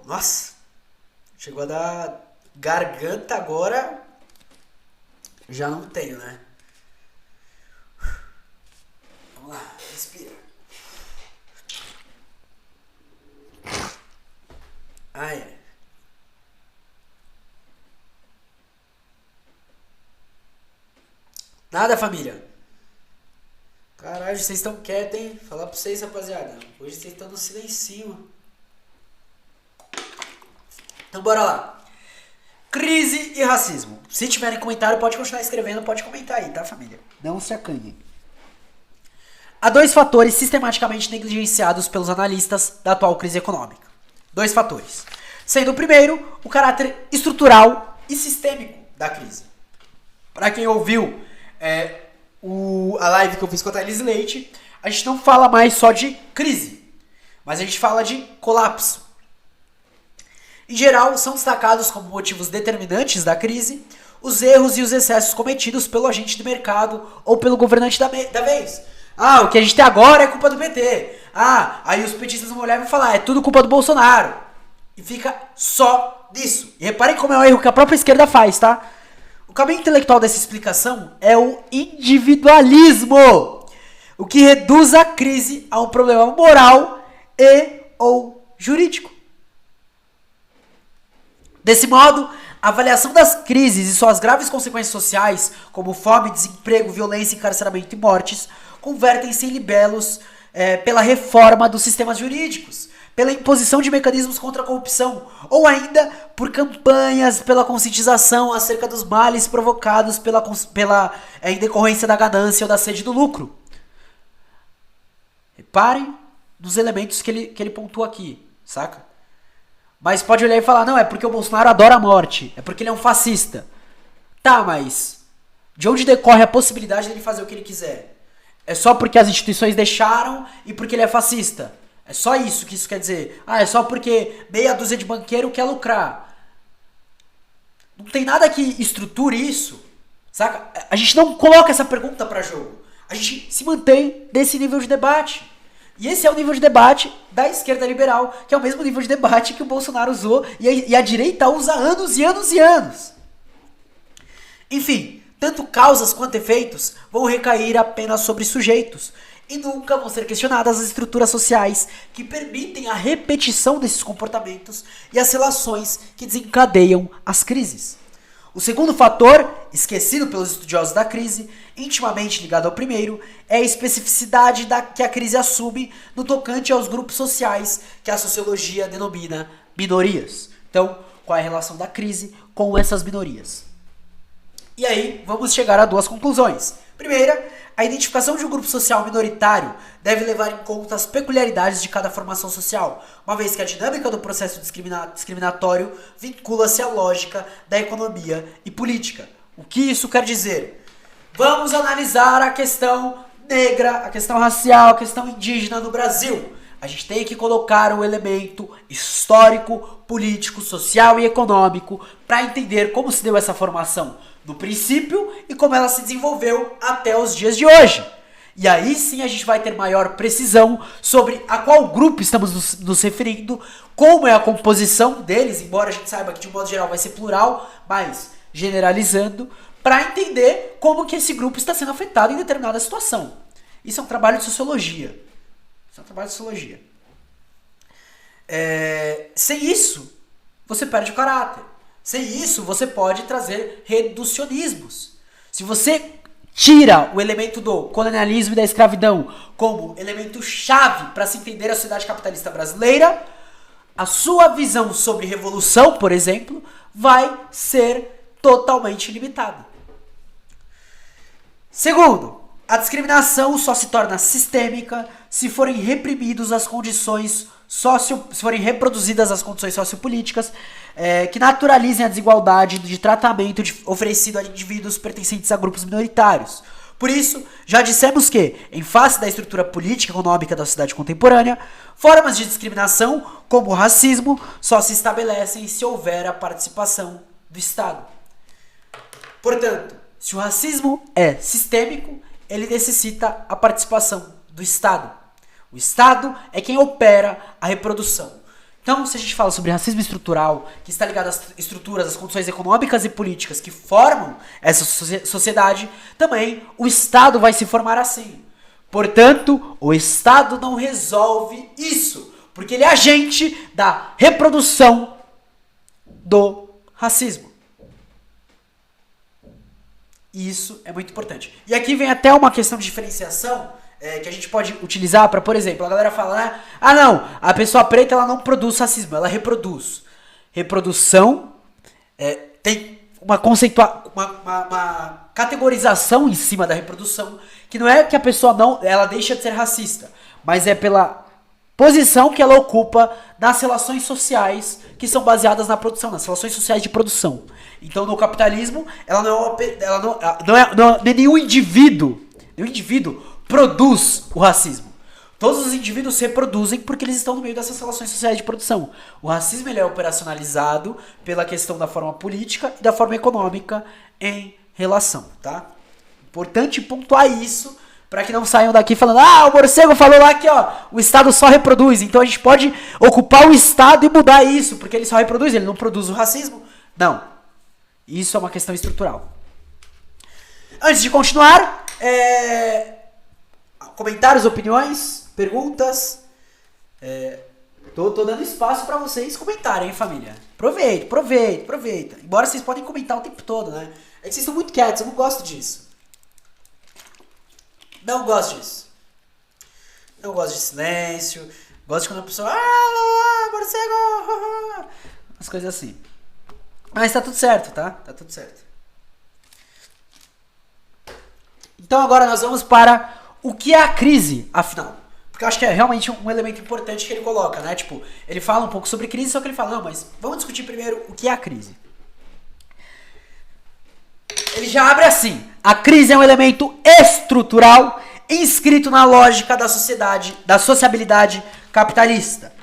Nossa. Chegou a dar garganta agora. Já não tenho, né? Vamos lá, respira. Ai. Nada, família. Caralho, vocês estão quietos, hein? Falar pra vocês, rapaziada. Hoje vocês estão no silencio. Então bora lá. Crise e racismo. Se tiverem comentário, pode continuar escrevendo, pode comentar aí, tá, família? Não se acanhem. há dois fatores sistematicamente negligenciados pelos analistas da atual crise econômica. Dois fatores. Sendo o primeiro, o caráter estrutural e sistêmico da crise. Para quem ouviu a live que eu fiz com a Thaís Leite, a gente não fala mais só de crise, mas a gente fala de colapso. Em geral, são destacados como motivos determinantes da crise os erros e os excessos cometidos pelo agente do mercado ou pelo governante da vez. O que a gente tem agora é culpa do PT. Aí os petistas vão olhar e vão falar, é tudo culpa do Bolsonaro. E fica só nisso. E reparem como é um erro que a própria esquerda faz, tá? O caminho intelectual dessa explicação é o individualismo, o que reduz a crise a um problema moral e ou jurídico. Desse modo, a avaliação das crises e suas graves consequências sociais, como fome, desemprego, violência, encarceramento e mortes, convertem-se em libelos pela reforma dos sistemas jurídicos, pela imposição de mecanismos contra a corrupção, ou ainda por campanhas pela conscientização acerca dos males provocados em decorrência da ganância ou da sede do lucro. Reparem nos elementos que ele pontua aqui, saca? Mas pode olhar e falar, não, é porque o Bolsonaro adora a morte, é porque ele é um fascista. Tá, mas de onde decorre a possibilidade dele fazer o que ele quiser? É só porque as instituições deixaram e porque ele é fascista? É só isso que isso quer dizer? É só porque meia dúzia de banqueiro quer lucrar? Não tem nada que estruture isso, saca? A gente não coloca essa pergunta pra jogo. A gente se mantém nesse nível de debate. E esse é o nível de debate da esquerda liberal, que é o mesmo nível de debate que o Bolsonaro usou e a direita usa há anos e anos e anos. Enfim, tanto causas quanto efeitos vão recair apenas sobre sujeitos e nunca vão ser questionadas as estruturas sociais que permitem a repetição desses comportamentos e as relações que desencadeiam as crises. O segundo fator, esquecido pelos estudiosos da crise, intimamente ligado ao primeiro, é a especificidade que a crise assume no tocante aos grupos sociais que a sociologia denomina minorias. Então, qual é a relação da crise com essas minorias? E aí, vamos chegar a duas conclusões. Primeira, a identificação de um grupo social minoritário deve levar em conta as peculiaridades de cada formação social, uma vez que a dinâmica do processo discriminatório vincula-se à lógica da economia e política. O que isso quer dizer? Vamos analisar a questão negra, a questão racial, a questão indígena no Brasil. A gente tem que colocar um elemento histórico, político, social e econômico para entender como se deu essa formação no princípio e como ela se desenvolveu até os dias de hoje. E aí sim a gente vai ter maior precisão sobre a qual grupo estamos nos referindo, como é a composição deles, embora a gente saiba que de um modo geral vai ser plural, mas generalizando, para entender como que esse grupo está sendo afetado em determinada situação. Isso é um trabalho de sociologia. Sem isso, você perde o caráter. Sem isso, você pode trazer reducionismos. Se você tira o elemento do colonialismo e da escravidão como elemento chave para se entender a sociedade capitalista brasileira, a sua visão sobre revolução, por exemplo, vai ser totalmente limitada. Segundo, a discriminação só se torna sistêmica se forem reprimidas as condições se forem reproduzidas as condições sociopolíticas que naturalizem a desigualdade de tratamento oferecido a indivíduos pertencentes a grupos minoritários. Por isso, já dissemos que, em face da estrutura política e econômica da sociedade contemporânea, formas de discriminação, como o racismo, só se estabelecem se houver a participação do Estado. Portanto, se o racismo é sistêmico, ele necessita a participação do Estado. O Estado é quem opera a reprodução. Então, se a gente fala sobre racismo estrutural, que está ligado às estruturas, às condições econômicas e políticas que formam essa sociedade, também o Estado vai se formar assim. Portanto, o Estado não resolve isso, porque ele é agente da reprodução do racismo. Isso é muito importante. E aqui vem até uma questão de diferenciação que a gente pode utilizar para, por exemplo, a galera fala, né? Ah, não, a pessoa preta ela não produz racismo, ela reproduz. Reprodução tem uma categorização em cima da reprodução, que não é que a pessoa ela deixa de ser racista, mas é pela posição que ela ocupa nas relações sociais que são baseadas na produção, nas relações sociais de produção. Então, no capitalismo, nenhum indivíduo produz o racismo. Todos os indivíduos se reproduzem porque eles estão no meio dessas relações sociais de produção. O racismo ele é operacionalizado pela questão da forma política e da forma econômica em relação, tá? Importante pontuar isso para que não saiam daqui falando: ah, o morcego falou lá que ó, o Estado só reproduz, então a gente pode ocupar o Estado e mudar isso, porque ele só reproduz, ele não produz o racismo. Não. Isso é uma questão estrutural. Antes de continuar, comentários, opiniões, perguntas. Tô dando espaço pra vocês comentarem, hein, família? Aproveita. Embora vocês podem comentar o tempo todo, né? É que vocês estão muito quietos, eu não gosto disso. Não gosto disso. Não gosto de silêncio. Gosto de quando a pessoa... morcego! As coisas assim. Mas tá tudo certo, tá? Tá tudo certo. Então agora nós vamos para o que é a crise, afinal. Porque eu acho que é realmente um elemento importante que ele coloca, né? Tipo, ele fala um pouco sobre crise, só que ele fala, não, mas vamos discutir primeiro o que é a crise. Ele já abre assim: a crise é um elemento estrutural inscrito na lógica da sociedade, da sociabilidade capitalista.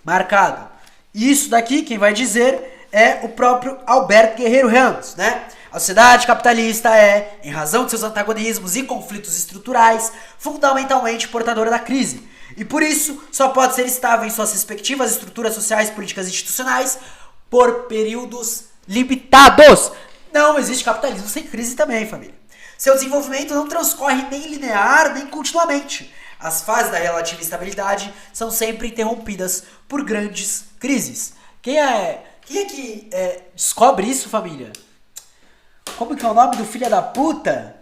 Marcado. Isso daqui, quem vai dizer é o próprio Alberto Guerreiro Ramos, né? A sociedade capitalista é, em razão de seus antagonismos e conflitos estruturais, fundamentalmente portadora da crise. E por isso, só pode ser estável em suas respectivas estruturas sociais, políticas e institucionais por períodos limitados. Não existe capitalismo sem crise também, família. Seu desenvolvimento não transcorre nem linear, nem continuamente. As fases da relativa estabilidade são sempre interrompidas por grandes crises. Quem é que descobre isso, família? Como que é o nome do filho da puta?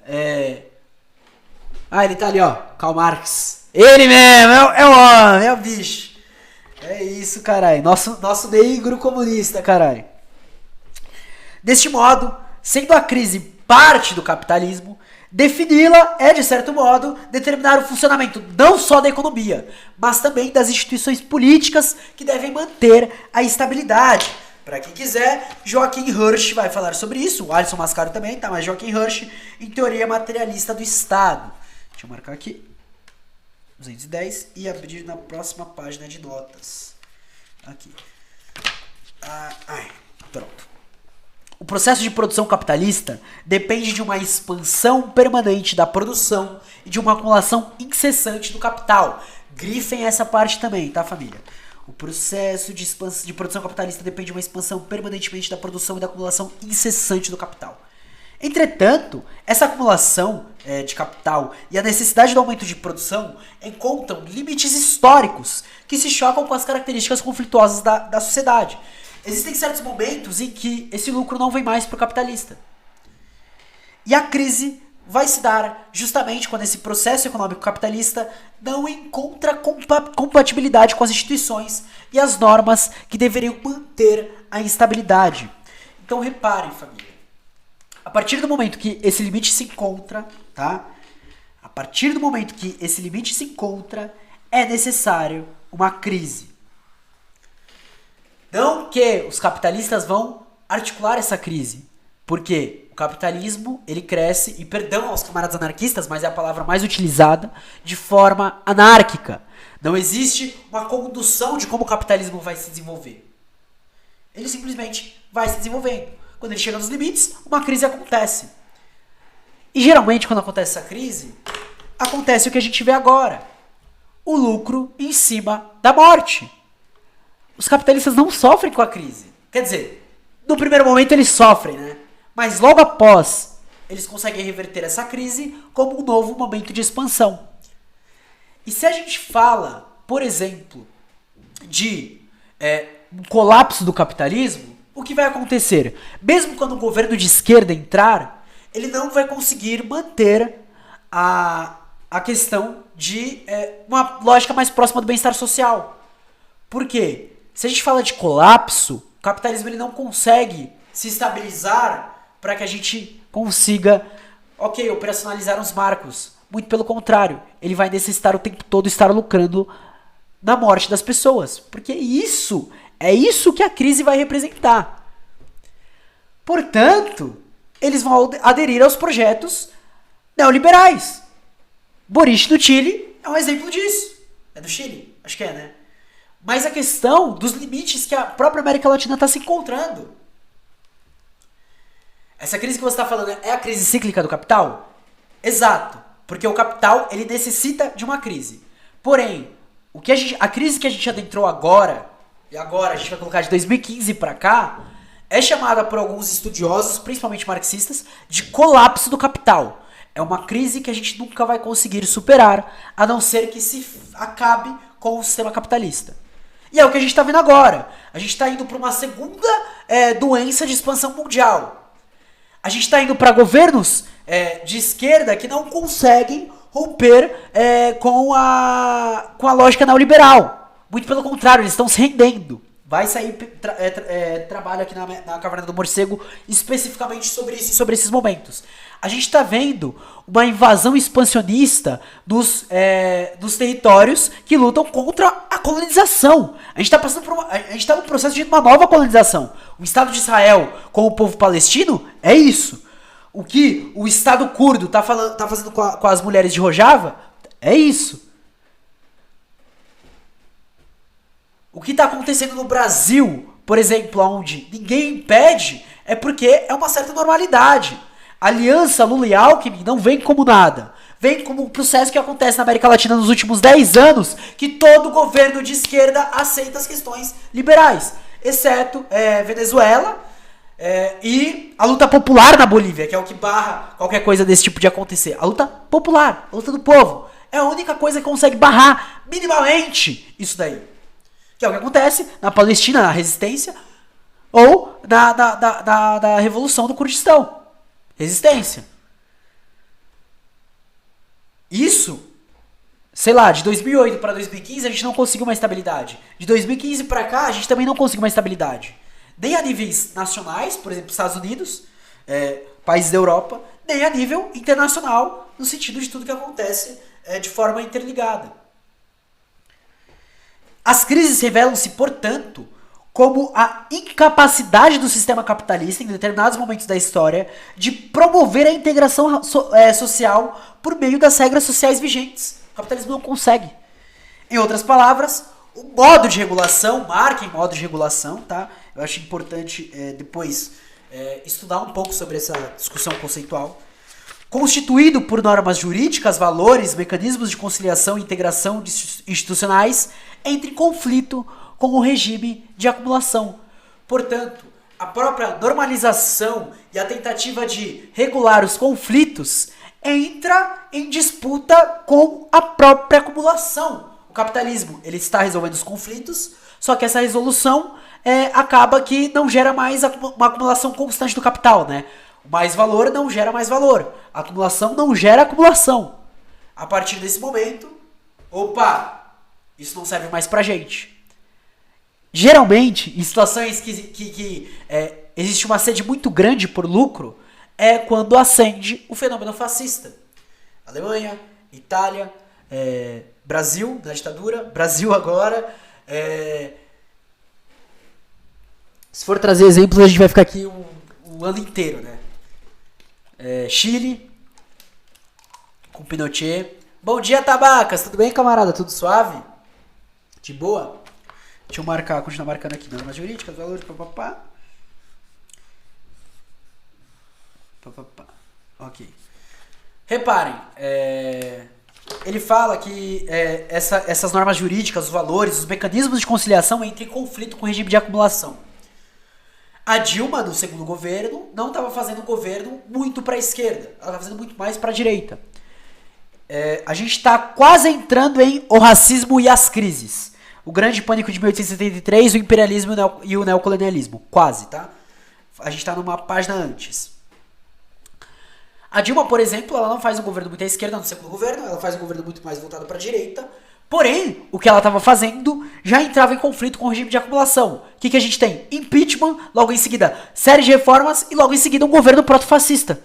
Ah, ele tá ali, ó. Karl Marx. Ele mesmo, é o homem, é o bicho. É isso, caralho. Nosso negro comunista, caralho. Deste modo, sendo a crise parte do capitalismo, defini-la é, de certo modo, determinar o funcionamento não só da economia, mas também das instituições políticas que devem manter a estabilidade. Para quem quiser, Joachim Hirsch vai falar sobre isso, o Alisson Mascaro também, tá? Mas Joachim Hirsch em Teoria Materialista do Estado. Deixa eu marcar aqui. 210 e abrir na próxima página de notas. Aqui. Pronto. O processo de produção capitalista depende de uma expansão permanente da produção e de uma acumulação incessante do capital. Grifem essa parte também, tá, família? O processo de produção capitalista depende de uma expansão permanentemente da produção e da acumulação incessante do capital. Entretanto, essa acumulação de capital e a necessidade do aumento de produção encontram limites históricos que se chocam com as características conflituosas da sociedade. Existem certos momentos em que esse lucro não vem mais para o capitalista. E a crise vai se dar justamente quando esse processo econômico capitalista não encontra compatibilidade com as instituições e as normas que deveriam manter a estabilidade. Então reparem, família. A partir do momento que esse limite se encontra, tá? A partir do momento que esse limite se encontra, é necessário uma crise. Não que os capitalistas vão articular essa crise, porque o capitalismo, ele cresce, e perdão aos camaradas anarquistas, mas é a palavra mais utilizada, de forma anárquica. Não existe uma condução de como o capitalismo vai se desenvolver. Ele simplesmente vai se desenvolvendo. Quando ele chega nos limites, uma crise acontece. E geralmente, quando acontece essa crise, acontece o que a gente vê agora. O lucro em cima da morte. Os capitalistas não sofrem com a crise. Quer dizer, no primeiro momento eles sofrem, né? Mas logo após, eles conseguem reverter essa crise como um novo momento de expansão. E se a gente fala, por exemplo, de um colapso do capitalismo, o que vai acontecer? Mesmo quando o governo de esquerda entrar, ele não vai conseguir manter a questão de uma lógica mais próxima do bem-estar social. Por quê? Se a gente fala de colapso, o capitalismo ele não consegue se estabilizar para que a gente consiga, operacionalizar os marcos. Muito pelo contrário, ele vai necessitar o tempo todo estar lucrando na morte das pessoas. Porque é isso que a crise vai representar. Portanto, eles vão aderir aos projetos neoliberais. Boric do Chile é um exemplo disso. É do Chile? Acho que é, né? Mas a questão dos limites que a própria América Latina está se encontrando. Essa crise que você está falando é a crise cíclica do capital? Exato. Porque o capital, ele necessita de uma crise. Porém, a crise que a gente adentrou agora, e agora a gente vai colocar de 2015 para cá, é chamada por alguns estudiosos, principalmente marxistas, de colapso do capital. É uma crise que a gente nunca vai conseguir superar, a não ser que se acabe com o sistema capitalista. E é o que a gente está vendo agora. A gente está indo para uma segunda doença de expansão mundial. A gente está indo para governos de esquerda que não conseguem romper com a lógica neoliberal. Muito pelo contrário, eles estão se rendendo. Vai sair trabalho aqui na Caverna do Morcego especificamente sobre isso e sobre esses momentos. A gente está vendo uma invasão expansionista dos territórios que lutam contra a colonização. A gente está no processo de uma nova colonização. O Estado de Israel com o povo palestino é isso. O que o Estado curdo está fazendo com as mulheres de Rojava é isso. O que está acontecendo no Brasil, por exemplo, onde ninguém impede, é porque é uma certa normalidade. A aliança Lula e Alckmin não vem como nada. Vem como um processo que acontece na América Latina nos últimos 10 anos, que todo governo de esquerda aceita as questões liberais, exceto Venezuela e a luta popular na Bolívia, que é o que barra qualquer coisa desse tipo de acontecer. A luta popular, a luta do povo, é a única coisa que consegue barrar minimamente isso daí. Que é o que acontece na Palestina, na resistência, ou na Revolução do Kurdistão. Resistência. Isso, sei lá, de 2008 para 2015 a gente não conseguiu uma estabilidade. De 2015 para cá a gente também não conseguiu uma estabilidade. Nem a níveis nacionais, por exemplo, Estados Unidos, países da Europa, nem a nível internacional, no sentido de tudo que acontece de forma interligada. As crises revelam-se, portanto, como a incapacidade do sistema capitalista, em determinados momentos da história, de promover a integração social por meio das regras sociais vigentes. O capitalismo não consegue. Em outras palavras, o modo de regulação, marquem modo de regulação, tá? Eu acho importante depois estudar um pouco sobre essa discussão conceitual. Constituído por normas jurídicas, valores, mecanismos de conciliação e integração institucionais, entra em conflito com o regime de acumulação. Portanto, a própria normalização e a tentativa de regular os conflitos entra em disputa com a própria acumulação. O capitalismo, ele está resolvendo os conflitos, só que essa resolução acaba que não gera mais uma acumulação constante do capital, né? Mais valor não gera mais valor. A acumulação não gera acumulação. A partir desse momento, isso não serve mais pra gente. Geralmente, em situações que existe uma sede muito grande por lucro, é quando acende o fenômeno fascista. Alemanha, Itália, Brasil, na ditadura, Brasil agora. Se for trazer exemplos, a gente vai ficar aqui o ano inteiro, né? Chile, com Pinochet. Bom dia, Tabacas, tudo bem, camarada? Tudo suave? De boa? Deixa eu continuar marcando aqui normas jurídicas, valores, papapá. Ok. Reparem, ele fala que essas normas jurídicas, os valores, os mecanismos de conciliação entram em conflito com o regime de acumulação. A Dilma, no segundo governo, não estava fazendo um governo muito para a esquerda. Ela estava fazendo muito mais para a direita. A gente está quase entrando em O Racismo e as Crises. O Grande Pânico de 1873, o imperialismo e o neocolonialismo. Quase, tá? A gente está numa página antes. A Dilma, por exemplo, ela não faz um governo muito à esquerda no segundo governo. Ela faz um governo muito mais voltado para a direita. Porém, o que ela estava fazendo já entrava em conflito com o regime de acumulação. O que a gente tem? Impeachment, logo em seguida série de reformas e logo em seguida um governo proto-fascista.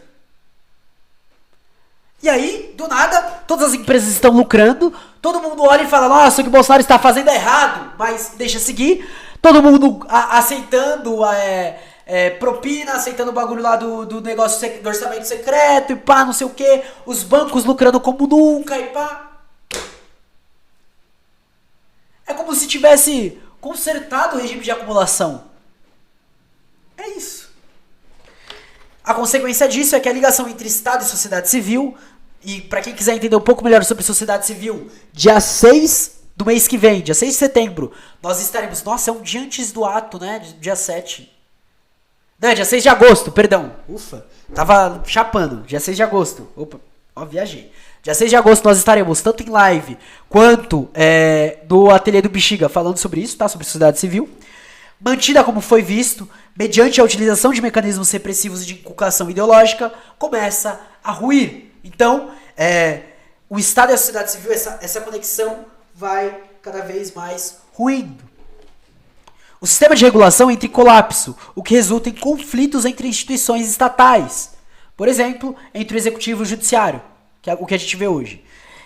E aí, do nada, todas as empresas estão lucrando, todo mundo olha e fala, nossa, o que o Bolsonaro está fazendo é errado, mas deixa seguir. Todo mundo aceitando propina, aceitando o bagulho lá do negócio do orçamento secreto e pá, não sei o que. Os bancos lucrando como nunca e pá. É como se tivesse consertado o regime de acumulação. É isso. A consequência disso é que a ligação entre Estado e sociedade civil, e para quem quiser entender um pouco melhor sobre sociedade civil, dia 6 do mês que vem, dia 6 de setembro, nós estaremos... Nossa, é um dia antes do ato, né? Dia 7. Não, é dia 6 de agosto, perdão. Ufa, tava chapando. Dia 6 de agosto. Opa, ó, viajei. Dia 6 de agosto nós estaremos tanto em live quanto no ateliê do Bexiga falando sobre isso, tá? Sobre sociedade civil. Mantida como foi visto, mediante a utilização de mecanismos repressivos e de inculcação ideológica, começa a ruir. Então, o Estado e a sociedade civil, essa conexão vai cada vez mais ruindo. O sistema de regulação entra em colapso, o que resulta em conflitos entre instituições estatais. Por exemplo, entre o executivo e o judiciário, que é o que a gente vê hoje.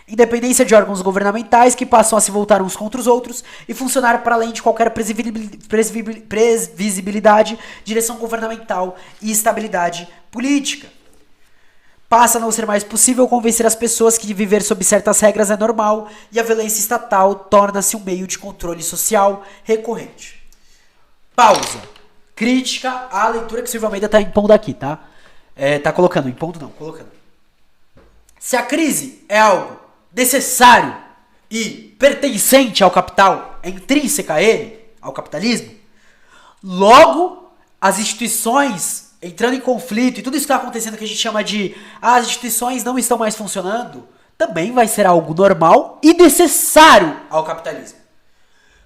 Independência de órgãos governamentais que passam a se voltar uns contra os outros e funcionar para além de qualquer previsibilidade, direção governamental e estabilidade política. Passa a não ser mais possível convencer as pessoas que viver sob certas regras é normal e a violência estatal torna-se um meio de controle social recorrente. Pausa. Crítica à leitura que o Silvio Almeida está impondo aqui, tá? Tá colocando, impondo não, colocando. Se a crise é algo necessário e pertencente ao capital, é intrínseca a ele, ao capitalismo, logo as instituições entrando em conflito e tudo isso que está acontecendo que a gente chama de as instituições não estão mais funcionando, também vai ser algo normal e necessário ao capitalismo.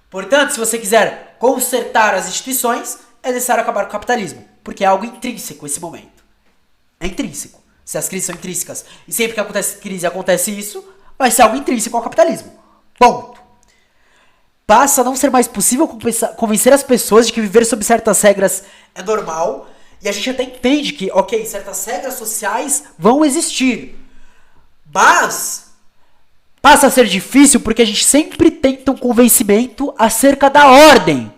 Portanto, se você quiser consertar as instituições, é necessário acabar com o capitalismo, porque é algo intrínseco esse momento. É intrínseco. Se as crises são intrínsecas e sempre que acontece crise acontece isso, vai ser algo intrínseco ao capitalismo. Ponto. Passa a não ser mais possível convencer as pessoas de que viver sob certas regras é normal. E a gente até entende que, ok, certas regras sociais vão existir. Mas passa a ser difícil porque a gente sempre tenta um convencimento acerca da ordem.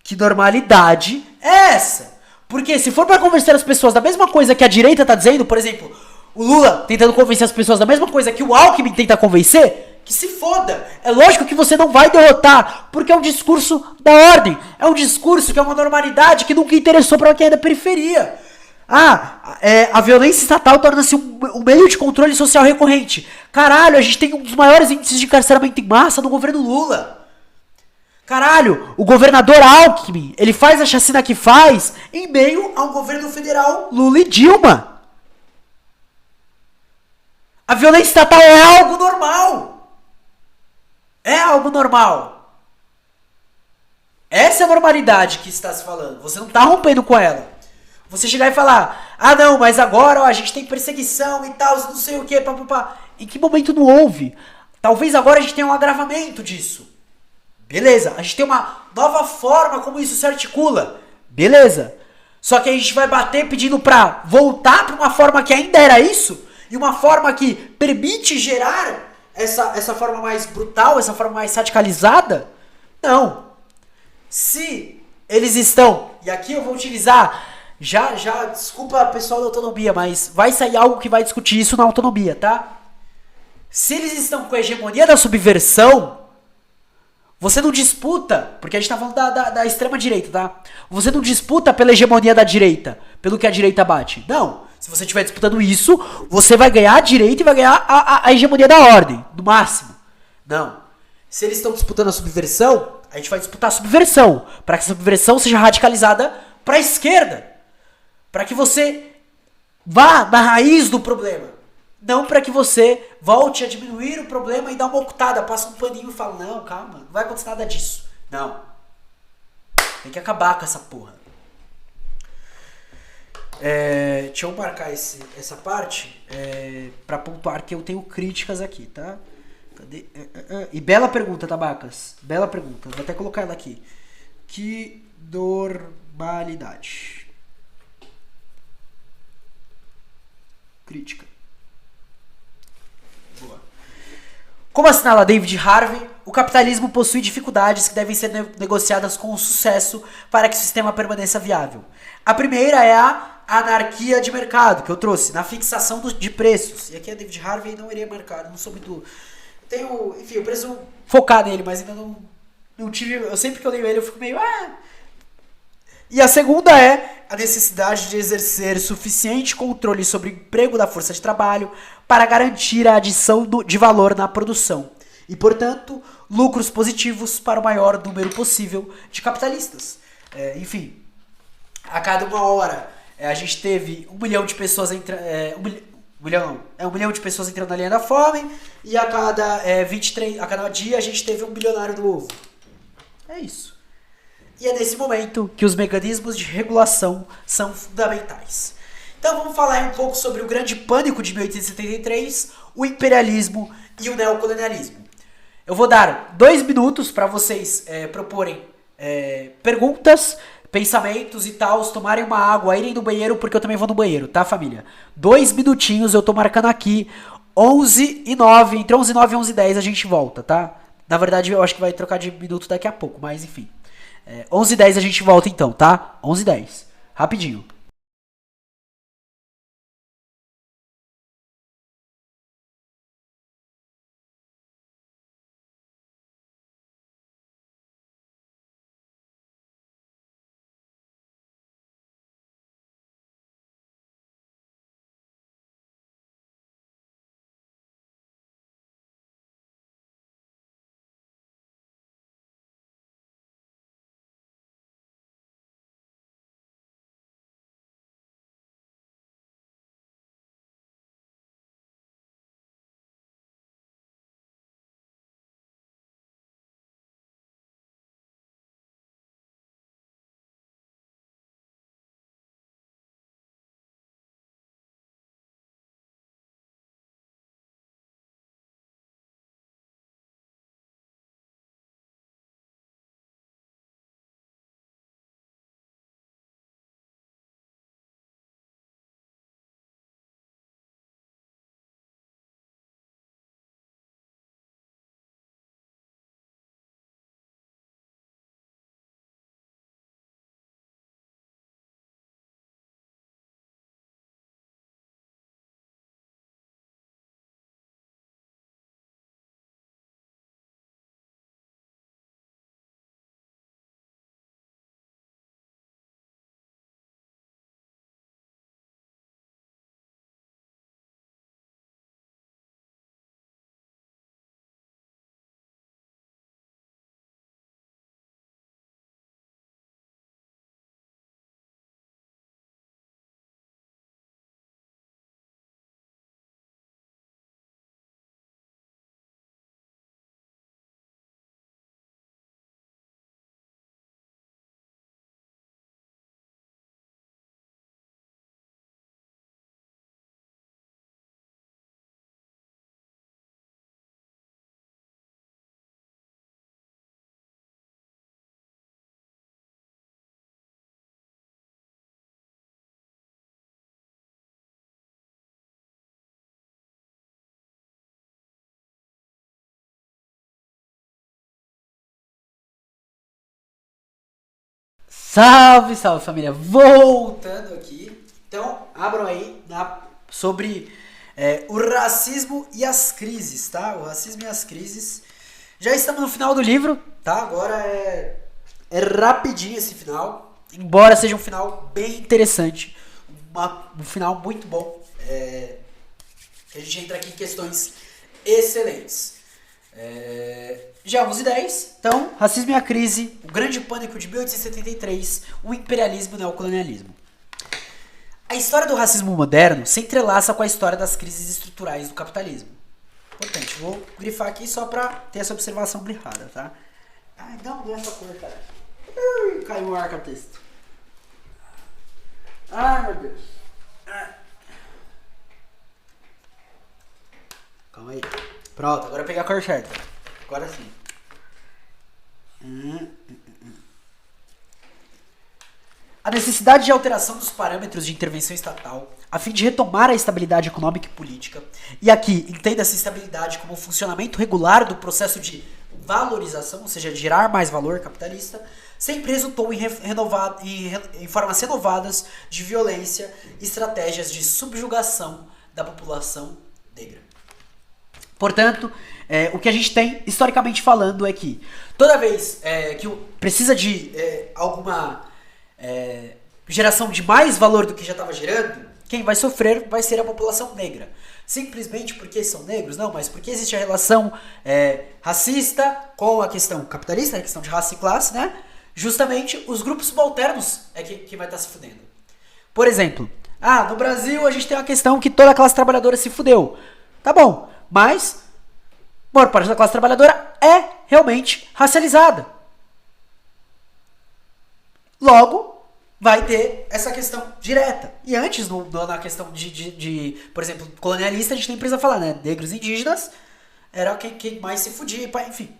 Que normalidade é essa? Porque se for para convencer as pessoas da mesma coisa que a direita tá dizendo, por exemplo, o Lula tentando convencer as pessoas da mesma coisa que o Alckmin tenta convencer, que se foda. É lógico que você não vai derrotar, porque é um discurso da ordem. É um discurso que é uma normalidade que nunca interessou para quem é da periferia. A violência estatal torna-se um meio de controle social recorrente. Caralho, a gente tem um dos maiores índices de encarceramento em massa no governo Lula. Caralho, o governador Alckmin, ele faz a chacina que faz em meio a um governo federal Lula e Dilma. A violência estatal é algo normal. É algo normal. Essa é a normalidade que está se falando. Você não está rompendo com ela. Você chegar e falar, não, mas agora a gente tem perseguição e tal, não sei o que, papapá. Em que momento não houve? Talvez agora a gente tenha um agravamento disso. Beleza, a gente tem uma nova forma como isso se articula. Beleza. Só que a gente vai bater pedindo pra voltar pra uma forma que ainda era isso, e uma forma que permite gerar essa forma mais brutal, essa forma mais radicalizada? Não. Se eles estão, e aqui eu vou utilizar, desculpa pessoal da autonomia, mas vai sair algo que vai discutir isso na autonomia, tá? Se eles estão com a hegemonia da subversão, você não disputa, porque a gente tá falando da extrema direita, tá? Você não disputa pela hegemonia da direita, pelo que a direita bate. Não. Se você estiver disputando isso, você vai ganhar a direita e vai ganhar a hegemonia da ordem, no máximo. Não. Se eles estão disputando a subversão, a gente vai disputar a subversão, para que a subversão seja radicalizada para a esquerda. Para que você vá na raiz do problema. Não para que você volte a diminuir o problema e dar uma ocultada, passa um paninho e fala, não, calma, não vai acontecer nada disso. Não. Tem que acabar com essa porra. Deixa eu marcar essa parte para pontuar que eu tenho críticas aqui, tá? E bela pergunta, Tabacas. Bela pergunta. Vou até colocar ela aqui. Que normalidade. Crítica. Boa. Como assinala David Harvey, o capitalismo possui dificuldades que devem ser negociadas com sucesso para que o sistema permaneça viável. A primeira é a anarquia de mercado, que eu trouxe, na fixação de preços. E aqui é David Harvey, não iria marcar, não sou muito... Enfim, eu preciso focar nele, mas ainda não tive... Eu sempre que eu leio ele, eu fico meio... E a segunda é a necessidade de exercer suficiente controle sobre o emprego da força de trabalho para garantir a adição de valor na produção e, portanto, lucros positivos para o maior número possível de capitalistas. Enfim, a cada 1 hora a gente teve 1 milhão de pessoas entrando... 1 milhão de pessoas entrando na linha da fome e a cada dia a gente teve 1 bilionário do ovo. É isso. E é nesse momento que os mecanismos de regulação são fundamentais. Então vamos falar um pouco sobre o Grande Pânico de 1873, o imperialismo e o neocolonialismo. Eu vou dar 2 minutos para vocês proporem perguntas, pensamentos e tal, tomarem uma água, irem no banheiro, porque eu também vou no banheiro, tá, família? 2 minutinhos, eu tô marcando aqui, 11h09, entre 11h09 e 11h10 a gente volta, tá? Na verdade, eu acho que vai trocar de minuto daqui a pouco, mas enfim. 11h10 a gente volta então, tá? 11h10. Rapidinho. Salve, salve família, voltando aqui. Então, abram aí sobre o racismo e as crises, tá? O racismo e as crises. Já estamos no final do livro, tá? Agora é rapidinho esse final, embora seja um final bem interessante, um final muito bom. A gente entra aqui em questões excelentes. Já 11h10, então, Racismo e a Crise, o Grande Pânico de 1873, o imperialismo e o neocolonialismo. A história do racismo moderno se entrelaça com a história das crises estruturais do capitalismo. Importante, vou grifar aqui só pra ter essa observação grifada, tá? Ai, não é essa cor, cara. Caiu o marca-texto. Ai, meu Deus. Calma aí. Pronto, agora eu peguei a cor certa. Agora sim. A necessidade de alteração dos parâmetros de intervenção estatal a fim de retomar a estabilidade econômica e política. E aqui, entenda essa estabilidade como o funcionamento regular do processo de valorização, ou seja, de gerar mais valor capitalista, sempre resultou em formas renovadas de violência e estratégias de subjugação da população negra. Portanto, o que a gente tem, historicamente falando, é que toda vez que precisa de alguma geração de mais valor do que já estava gerando, quem vai sofrer vai ser a população negra. Simplesmente porque são negros? Não, mas porque existe a relação racista com a questão capitalista, a questão de raça e classe, né? Justamente os grupos subalternos é que vai estar se fudendo. Por exemplo, no Brasil a gente tem uma questão que toda a classe trabalhadora se fudeu. Tá bom, mas a maior parte da classe trabalhadora é realmente racializada. Logo, vai ter essa questão direta. E antes, na questão de, por exemplo, colonialista, a gente nem precisa falar, né? Negros e indígenas era quem mais se fudia, enfim.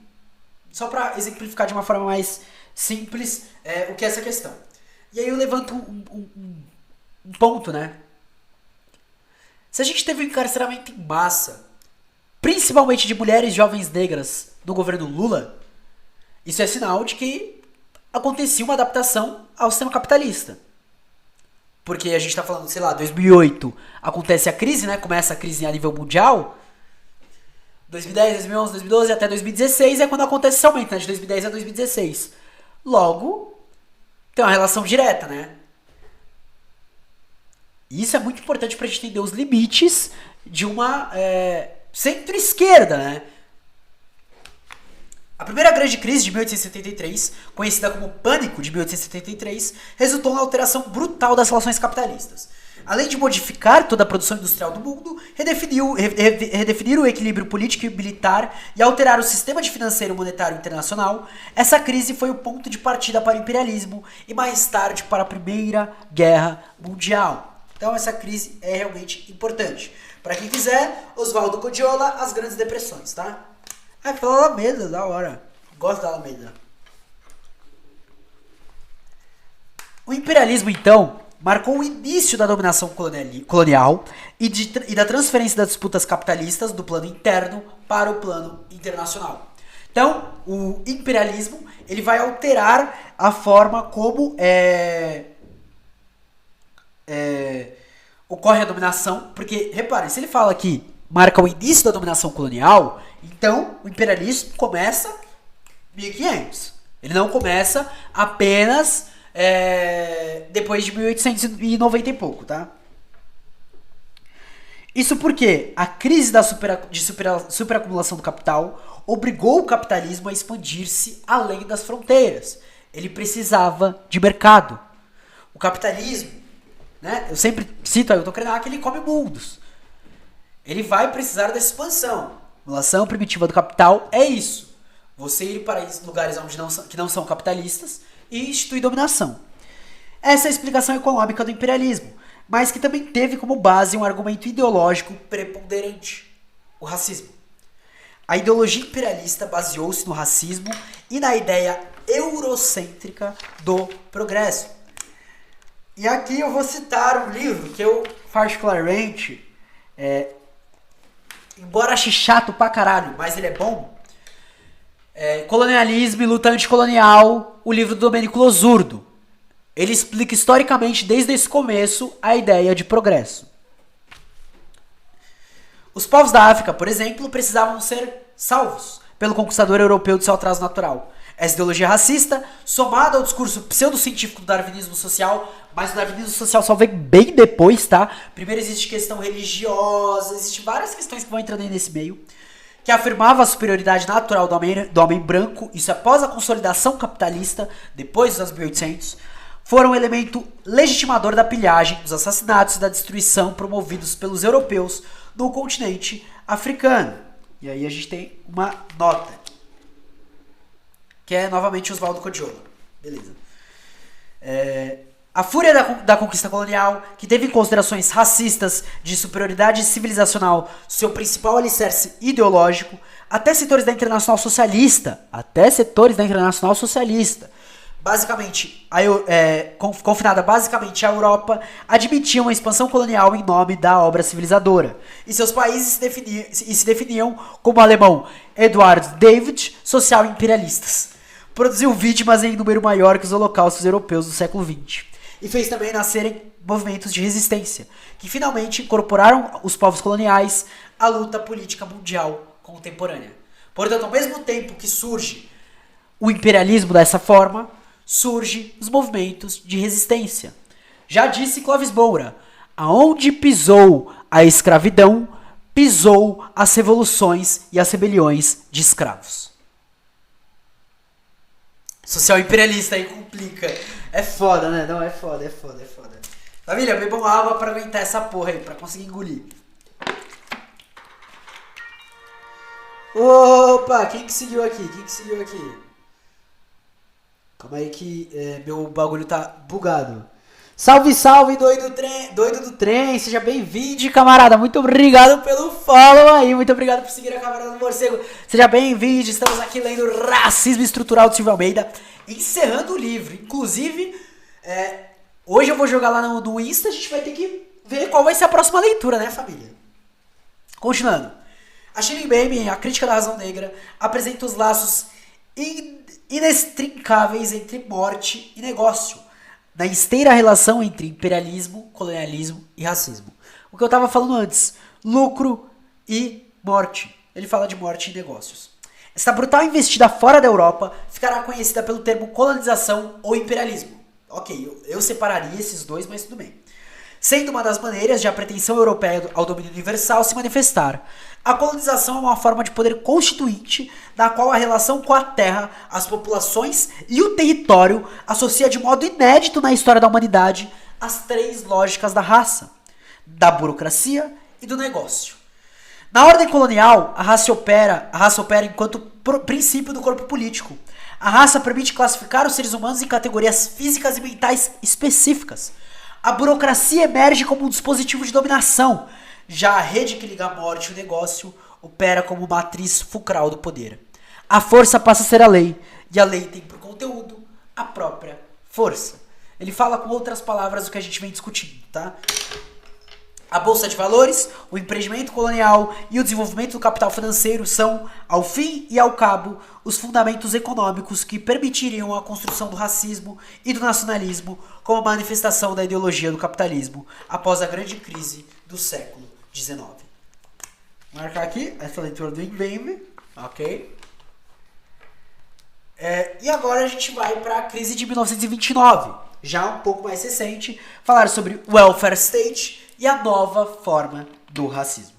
Só para exemplificar de uma forma mais simples o que é essa questão. E aí eu levanto um ponto, né? Se a gente teve um encarceramento em massa, principalmente de mulheres jovens negras no governo Lula, isso é sinal de que acontecia uma adaptação ao sistema capitalista. Porque a gente tá falando, sei lá, 2008 acontece a crise, né? Começa a crise a nível mundial. 2010, 2011, 2012 até 2016 é quando acontece esse aumento, né? De 2010 a 2016. Logo, tem uma relação direta, né? E isso é muito importante pra gente entender os limites de uma centro-esquerda, né? A primeira grande crise de 1873, conhecida como Pânico de 1873, resultou na alteração brutal das relações capitalistas. Além de modificar toda a produção industrial do mundo, redefinir o equilíbrio político e militar e alterar o sistema de financeiro monetário internacional, essa crise foi o ponto de partida para o imperialismo e mais tarde para a Primeira Guerra Mundial. Então essa crise é realmente importante. Para quem quiser, Oswaldo Codiola, As Grandes Depressões, tá? Pela Alameda, da hora. Gosto da Alameda. O imperialismo, então, marcou o início da dominação colonial e da transferência das disputas capitalistas do plano interno para o plano internacional. Então, o imperialismo ele vai alterar a forma como ocorre a dominação, porque, reparem, se ele fala que marca o início da dominação colonial, então o imperialismo começa em 1500. Ele não começa apenas depois de 1890 e pouco, tá? Isso porque a crise de superacumulação do capital obrigou o capitalismo a expandir-se além das fronteiras. Ele precisava de mercado. O capitalismo, né? Eu sempre cito Ailton Krenak, ele come mundos. Ele vai precisar dessa expansão. A acumulação primitiva do capital é isso. Você ir para lugares que não são capitalistas e instituir dominação. Essa é a explicação econômica do imperialismo, mas que também teve como base um argumento ideológico preponderante: o racismo. A ideologia imperialista baseou-se no racismo e na ideia eurocêntrica do progresso. E aqui eu vou citar um livro que eu particularmente, embora ache chato pra caralho, mas ele é bom, Colonialismo e Luta Anticolonial, o livro do Domênico Losurdo. Ele explica historicamente, desde esse começo, a ideia de progresso. Os povos da África, por exemplo, precisavam ser salvos pelo conquistador europeu de seu atraso natural. Essa ideologia racista, somada ao discurso pseudocientífico do darwinismo social, mas o darwinismo social só vem bem depois, tá? Primeiro existe questão religiosa, existem várias questões que vão entrando aí nesse meio, que afirmava a superioridade natural do homem branco, isso após a consolidação capitalista, depois dos anos 1800, foram um elemento legitimador da pilhagem, dos assassinatos e da destruição promovidos pelos europeus no continente africano. E aí a gente tem uma nota, que é novamente Oswaldo Codiola. Beleza. A fúria da conquista colonial, que teve em considerações racistas, de superioridade civilizacional, seu principal alicerce ideológico, até setores da Internacional Socialista, basicamente, confinada basicamente à Europa, admitiam a expansão colonial em nome da obra civilizadora. E seus países se definiam como alemão Eduard David, social imperialistas. Produziu vítimas em número maior que os holocaustos europeus do século XX. E fez também nascerem movimentos de resistência, que finalmente incorporaram os povos coloniais à luta política mundial contemporânea. Portanto, ao mesmo tempo que surge o imperialismo dessa forma, surgem os movimentos de resistência. Já disse Clovis Moura, aonde pisou a escravidão, pisou as revoluções e as rebeliões de escravos. Social imperialista aí complica. É foda, né? Não, é foda. Família, bebam água pra aguentar essa porra aí, pra conseguir engolir. Opa, quem que seguiu aqui? Calma aí que meu bagulho tá bugado. Salve, doido do trem, seja bem-vindo, camarada. Muito obrigado pelo follow aí, muito obrigado por seguir a camarada do morcego. Seja bem-vindo, estamos aqui lendo Racismo Estrutural de Silvio Almeida, encerrando o livro. Inclusive, hoje eu vou jogar lá no Insta, a gente vai ter que ver qual vai ser a próxima leitura, né, família? Continuando. A Shirley Baby, a crítica da razão negra, apresenta os laços inextricáveis entre morte e negócio, na esteira relação entre imperialismo, colonialismo e racismo. O que eu estava falando antes, lucro e morte. Ele fala de morte e negócios. Esta brutal investida fora da Europa ficará conhecida pelo termo colonização ou imperialismo. Ok, eu separaria esses dois, mas tudo bem. Sendo uma das maneiras de a pretensão europeia ao domínio universal se manifestar. A colonização é uma forma de poder constituinte na qual a relação com a terra, as populações e o território associa de modo inédito na história da humanidade as três lógicas da raça, da burocracia e do negócio. Na ordem colonial, a raça opera enquanto princípio do corpo político. A raça permite classificar os seres humanos em categorias físicas e mentais específicas. A burocracia emerge como um dispositivo de dominação. Já a rede que liga a morte e o negócio opera como matriz fulcral do poder. A força passa a ser a lei, e a lei tem por conteúdo a própria força. Ele fala com outras palavras o que a gente vem discutindo, tá? A bolsa de valores, o empreendimento colonial e o desenvolvimento do capital financeiro são, ao fim e ao cabo, os fundamentos econômicos que permitiriam a construção do racismo e do nacionalismo como manifestação da ideologia do capitalismo após a grande crise do século XIX. Vou marcar aqui essa leitura do Mbembe, ok? E agora a gente vai para a crise de 1929, já um pouco mais recente, falar sobre o welfare state e a nova forma do racismo.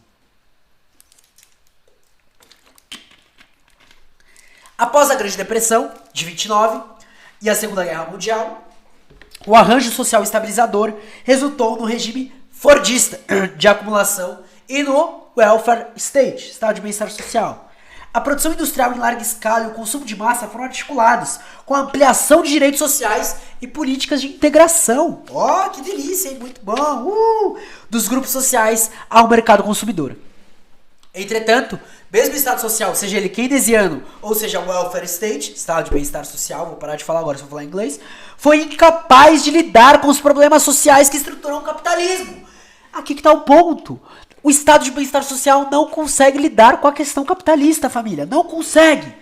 Após a Grande Depressão, de 29, e a Segunda Guerra Mundial, o arranjo social estabilizador resultou no regime fordista de acumulação e no welfare state, estado de bem-estar social. A produção industrial em larga escala e o consumo de massa foram articulados com a ampliação de direitos sociais e políticas de integração. Ó, que delícia, hein? Muito bom! Dos grupos sociais ao mercado consumidor. Entretanto, mesmo o estado social, seja ele keynesiano ou seja o welfare state, estado de bem-estar social, vou parar de falar agora, só vou falar em inglês, foi incapaz de lidar com os problemas sociais que estruturam o capitalismo. Aqui que está o ponto. O estado de bem-estar social não consegue lidar com a questão capitalista, família. Não consegue.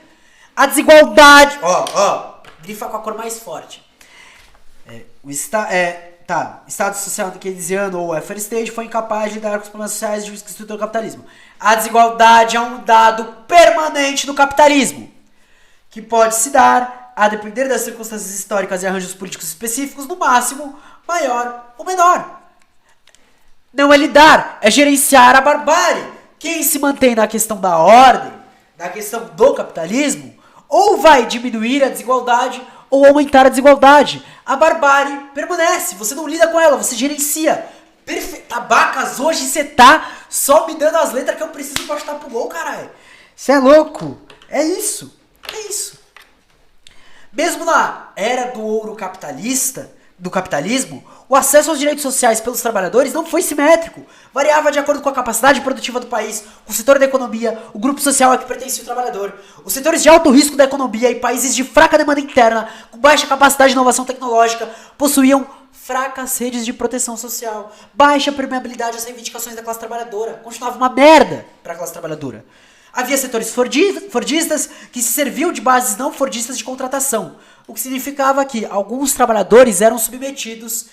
A desigualdade... grifa com a cor mais forte. Estado social keynesiano ou welfare state foi incapaz de lidar com os problemas sociais que estruturam o capitalismo. A desigualdade é um dado permanente do capitalismo, que pode se dar, a depender das circunstâncias históricas e arranjos políticos específicos, no máximo, maior ou menor. Não é lidar, é gerenciar a barbárie. Quem se mantém na questão da ordem, na questão do capitalismo, ou vai diminuir a desigualdade ou aumentar a desigualdade. A barbárie permanece, você não lida com ela, você gerencia. Tabacas, hoje você tá só me dando as letras que eu preciso pra chutar pro gol, caralho. Você é louco. É isso. Mesmo na era do ouro capitalista, do capitalismo, o acesso aos direitos sociais pelos trabalhadores não foi simétrico. Variava de acordo com a capacidade produtiva do país, o setor da economia, o grupo social a que pertencia o trabalhador. Os setores de alto risco da economia e países de fraca demanda interna, com baixa capacidade de inovação tecnológica, possuíam fracas redes de proteção social, baixa permeabilidade às reivindicações da classe trabalhadora. Continuava uma merda para a classe trabalhadora. Havia setores fordistas que se serviam de bases não fordistas de contratação, o que significava que alguns trabalhadores eram submetidos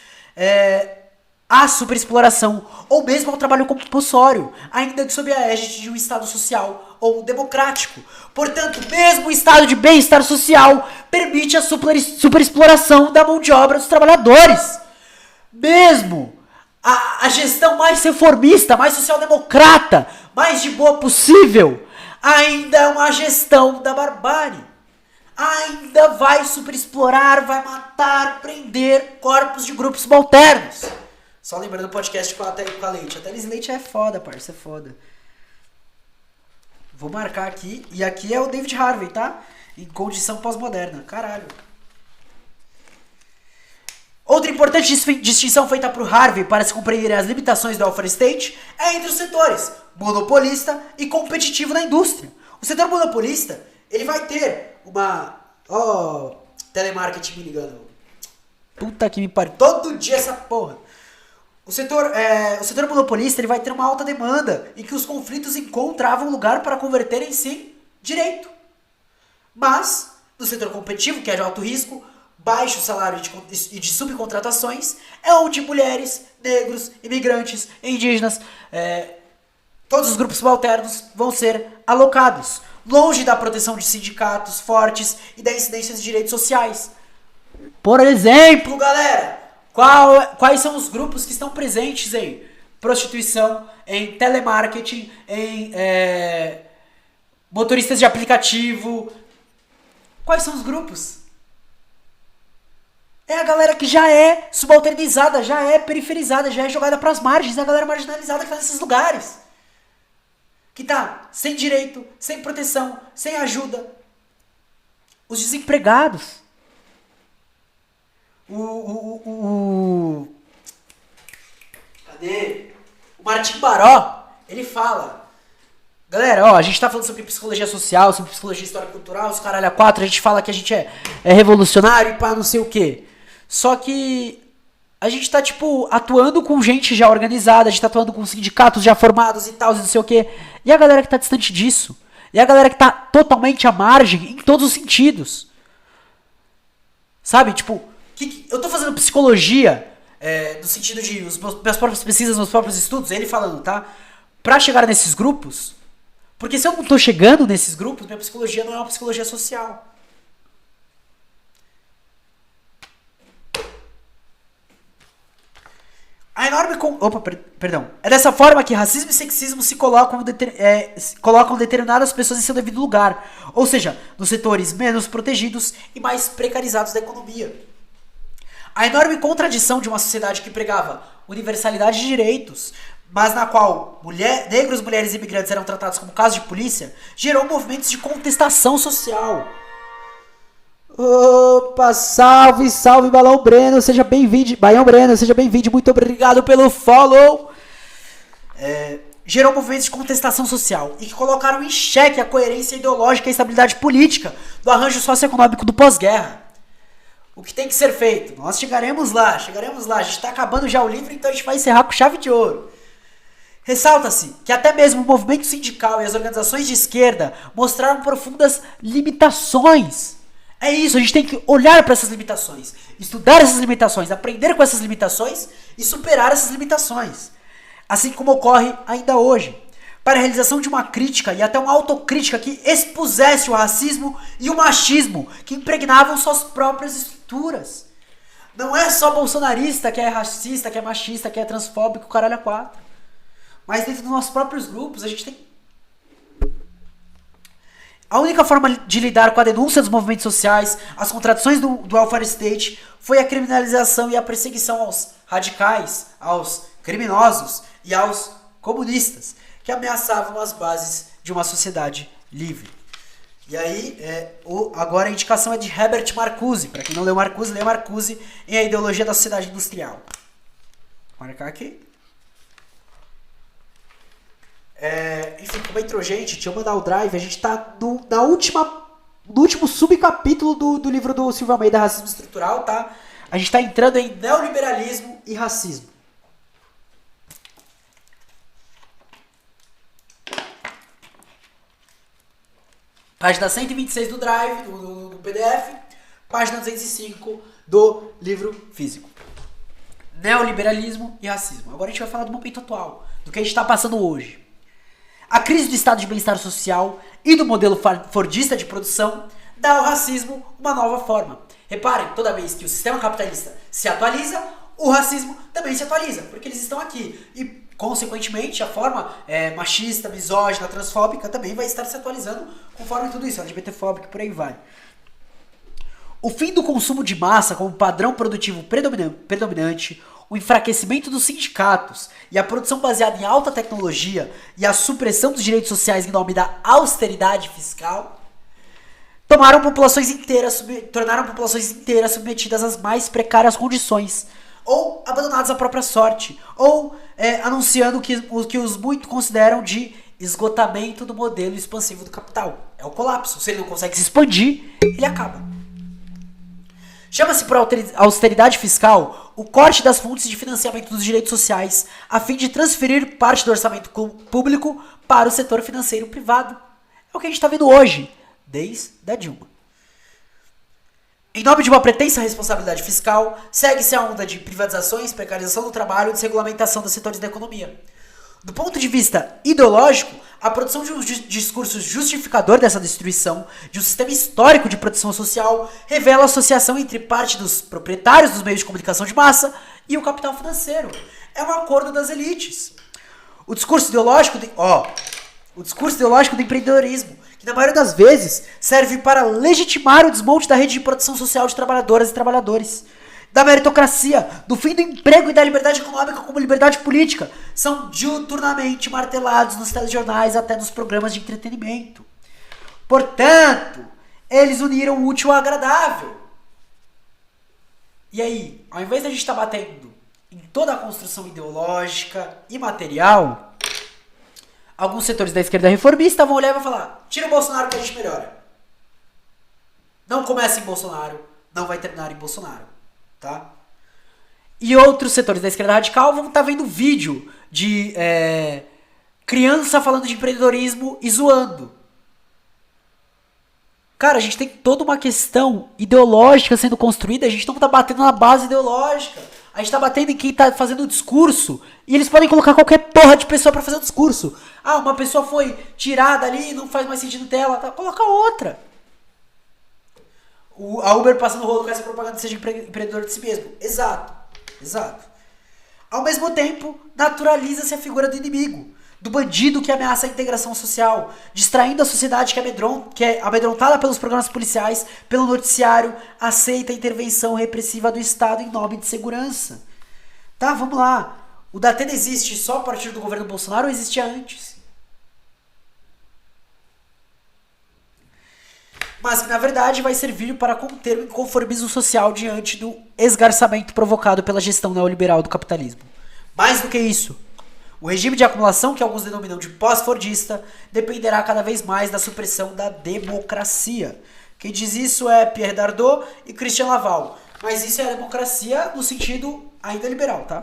à superexploração ou mesmo ao trabalho compulsório, ainda que sob a égide de um Estado social ou democrático. Portanto, mesmo o estado de bem-estar social permite a superexploração da mão de obra dos trabalhadores. Mesmo a gestão mais reformista, mais social-democrata, mais de boa possível, ainda é uma gestão da barbárie. Ainda vai superexplorar, vai matar, prender corpos de grupos subalternos. Só lembrando do podcast com a Leite. A Thalys Leite é foda, parça, é foda. Vou marcar aqui. E aqui é o David Harvey, tá? Em condição pós-moderna. Caralho. Outra importante distinção feita por Harvey para se compreender as limitações do welfare state é entre os setores monopolista e competitivo na indústria. O setor monopolista, ele vai ter uma... telemarketing me ligando. Puta que me pariu. Todo dia essa porra. O setor monopolista, ele vai ter uma alta demanda em que os conflitos encontravam lugar para converterem-se em direito. Mas, no setor competitivo, que é de alto risco, baixo salário e de subcontratações, é onde mulheres, negros, imigrantes, indígenas, todos os grupos subalternos vão ser alocados, longe da proteção de sindicatos fortes e da incidência de direitos sociais. Por exemplo, galera, quais são os grupos que estão presentes em prostituição, em telemarketing, em motoristas de aplicativo? Quais são os grupos? É a galera que já é subalternizada, já é periferizada, já é jogada para as margens, é a galera marginalizada que tá nesses lugares. Que tá sem direito, sem proteção, sem ajuda. Os desempregados. Cadê? O Martim Baró, ele fala... Galera, a gente tá falando sobre psicologia social, sobre psicologia histórico-cultural, os caralho a quatro, a gente fala que a gente é revolucionário e pá, não sei o quê. Só que a gente tá, atuando com gente já organizada, a gente tá atuando com sindicatos já formados e tal, não sei o quê. E a galera que tá distante disso? E a galera que tá totalmente à margem, em todos os sentidos? Sabe, eu tô fazendo psicologia, no sentido de minhas próprias pesquisas, meus próprios estudos, ele falando, tá? Pra chegar nesses grupos, porque se eu não tô chegando nesses grupos, minha psicologia não é uma psicologia social. A enorme... É dessa forma que racismo e sexismo se colocam determinadas pessoas em seu devido lugar. Ou seja, nos setores menos protegidos e mais precarizados da economia. A enorme contradição de uma sociedade que pregava universalidade de direitos, mas na qual negros, mulheres e imigrantes eram tratados como casos de polícia, gerou movimentos de contestação social. Opa, salve, salve, Balão Breno, seja bem-vindo, Baião Breno, seja bem-vindo, muito obrigado pelo follow. Gerou movimentos de contestação social e que colocaram em xeque a coerência ideológica e a estabilidade política do arranjo socioeconômico do pós-guerra. O que tem que ser feito? Nós chegaremos lá, a gente está acabando já o livro, então a gente vai encerrar com chave de ouro. Ressalta-se que até mesmo o movimento sindical e as organizações de esquerda mostraram profundas limitações. É isso, a gente tem que olhar para essas limitações, estudar essas limitações, aprender com essas limitações e superar essas limitações. Assim como ocorre ainda hoje, para a realização de uma crítica e até uma autocrítica que expusesse o racismo e o machismo que impregnavam suas próprias estruturas. Não é só bolsonarista que é racista, que é machista, que é transfóbico, caralho a quatro. Mas dentro dos nossos próprios grupos a gente tem... A única forma de lidar com a denúncia dos movimentos sociais, as contradições do welfare state, foi a criminalização e a perseguição aos radicais, aos criminosos e aos comunistas, que ameaçavam as bases de uma sociedade livre. E aí, agora a indicação é de Herbert Marcuse. Para quem não leu Marcuse, lê Marcuse em A Ideologia da Sociedade Industrial. Vou marcar aqui. Enfim, como entrou gente, deixa eu mandar o drive. A gente tá no último subcapítulo do livro do Silvio Almeida, Racismo Estrutural, tá? A gente tá entrando em neoliberalismo e racismo. Página 126 do drive, do PDF. Página 205 do livro físico. Neoliberalismo e racismo. Agora a gente vai falar do momento atual, do que a gente está passando hoje. A crise do estado de bem-estar social e do modelo fordista de produção dá ao racismo uma nova forma. Reparem, toda vez que o sistema capitalista se atualiza, o racismo também se atualiza, porque eles estão aqui. E, consequentemente, a forma machista, misógina, transfóbica também vai estar se atualizando conforme tudo isso, LGBTfóbico e por aí vai. O fim do consumo de massa como padrão produtivo predominante, o enfraquecimento dos sindicatos e a produção baseada em alta tecnologia e a supressão dos direitos sociais em nome da austeridade fiscal tornaram populações inteiras submetidas às mais precárias condições, ou abandonadas à própria sorte, ou anunciando o que os muitos consideram de esgotamento do modelo expansivo do capital. É o colapso. Se ele não consegue se expandir, ele acaba. Chama-se por austeridade fiscal o corte das fontes de financiamento dos direitos sociais, a fim de transferir parte do orçamento público para o setor financeiro privado. É o que a gente está vendo hoje, desde a Dilma. Em nome de uma pretensa responsabilidade fiscal, segue-se a onda de privatizações, precarização do trabalho e desregulamentação dos setores da economia. Do ponto de vista ideológico, a produção de um discurso justificador dessa destruição de um sistema histórico de proteção social revela a associação entre parte dos proprietários dos meios de comunicação de massa e o capital financeiro. É um acordo das elites. O discurso ideológico do empreendedorismo, que na maioria das vezes serve para legitimar o desmonte da rede de proteção social de trabalhadoras e trabalhadores, da meritocracia, do fim do emprego e da liberdade econômica como liberdade política, são diuturnamente martelados nos telejornais até nos programas de entretenimento. Portanto, eles uniram o útil ao agradável. E aí, ao invés de a gente estar batendo em toda a construção ideológica e material, alguns setores da esquerda reformista vão olhar e vão falar: tira o Bolsonaro que a gente melhora. Não começa em Bolsonaro, não vai terminar em Bolsonaro. Tá? E outros setores da esquerda radical vão estar vendo vídeo de criança falando de empreendedorismo e zoando. Cara, a gente tem toda uma questão ideológica sendo construída, a gente não tá batendo na base ideológica. A gente tá batendo em quem tá fazendo o discurso, e eles podem colocar qualquer porra de pessoa pra fazer o discurso. Ah, uma pessoa foi tirada ali, não faz mais sentido dela, tá? Coloca outra. A Uber passando rolo com essa propaganda, seja empreendedor de si mesmo. Exato. Ao mesmo tempo, naturaliza-se a figura do inimigo, do bandido que ameaça a integração social, distraindo a sociedade que é amedrontada pelos programas policiais, pelo noticiário, aceita a intervenção repressiva do Estado em nome de segurança. Tá, vamos lá. O Datena existe só a partir do governo Bolsonaro ou existia antes? Mas que na verdade vai servir para conter o inconformismo social diante do esgarçamento provocado pela gestão neoliberal do capitalismo. Mais do que isso, o regime de acumulação, que alguns denominam de pós-fordista, dependerá cada vez mais da supressão da democracia. Quem diz isso é Pierre Dardot e Christian Laval, mas isso é a democracia no sentido ainda liberal, tá?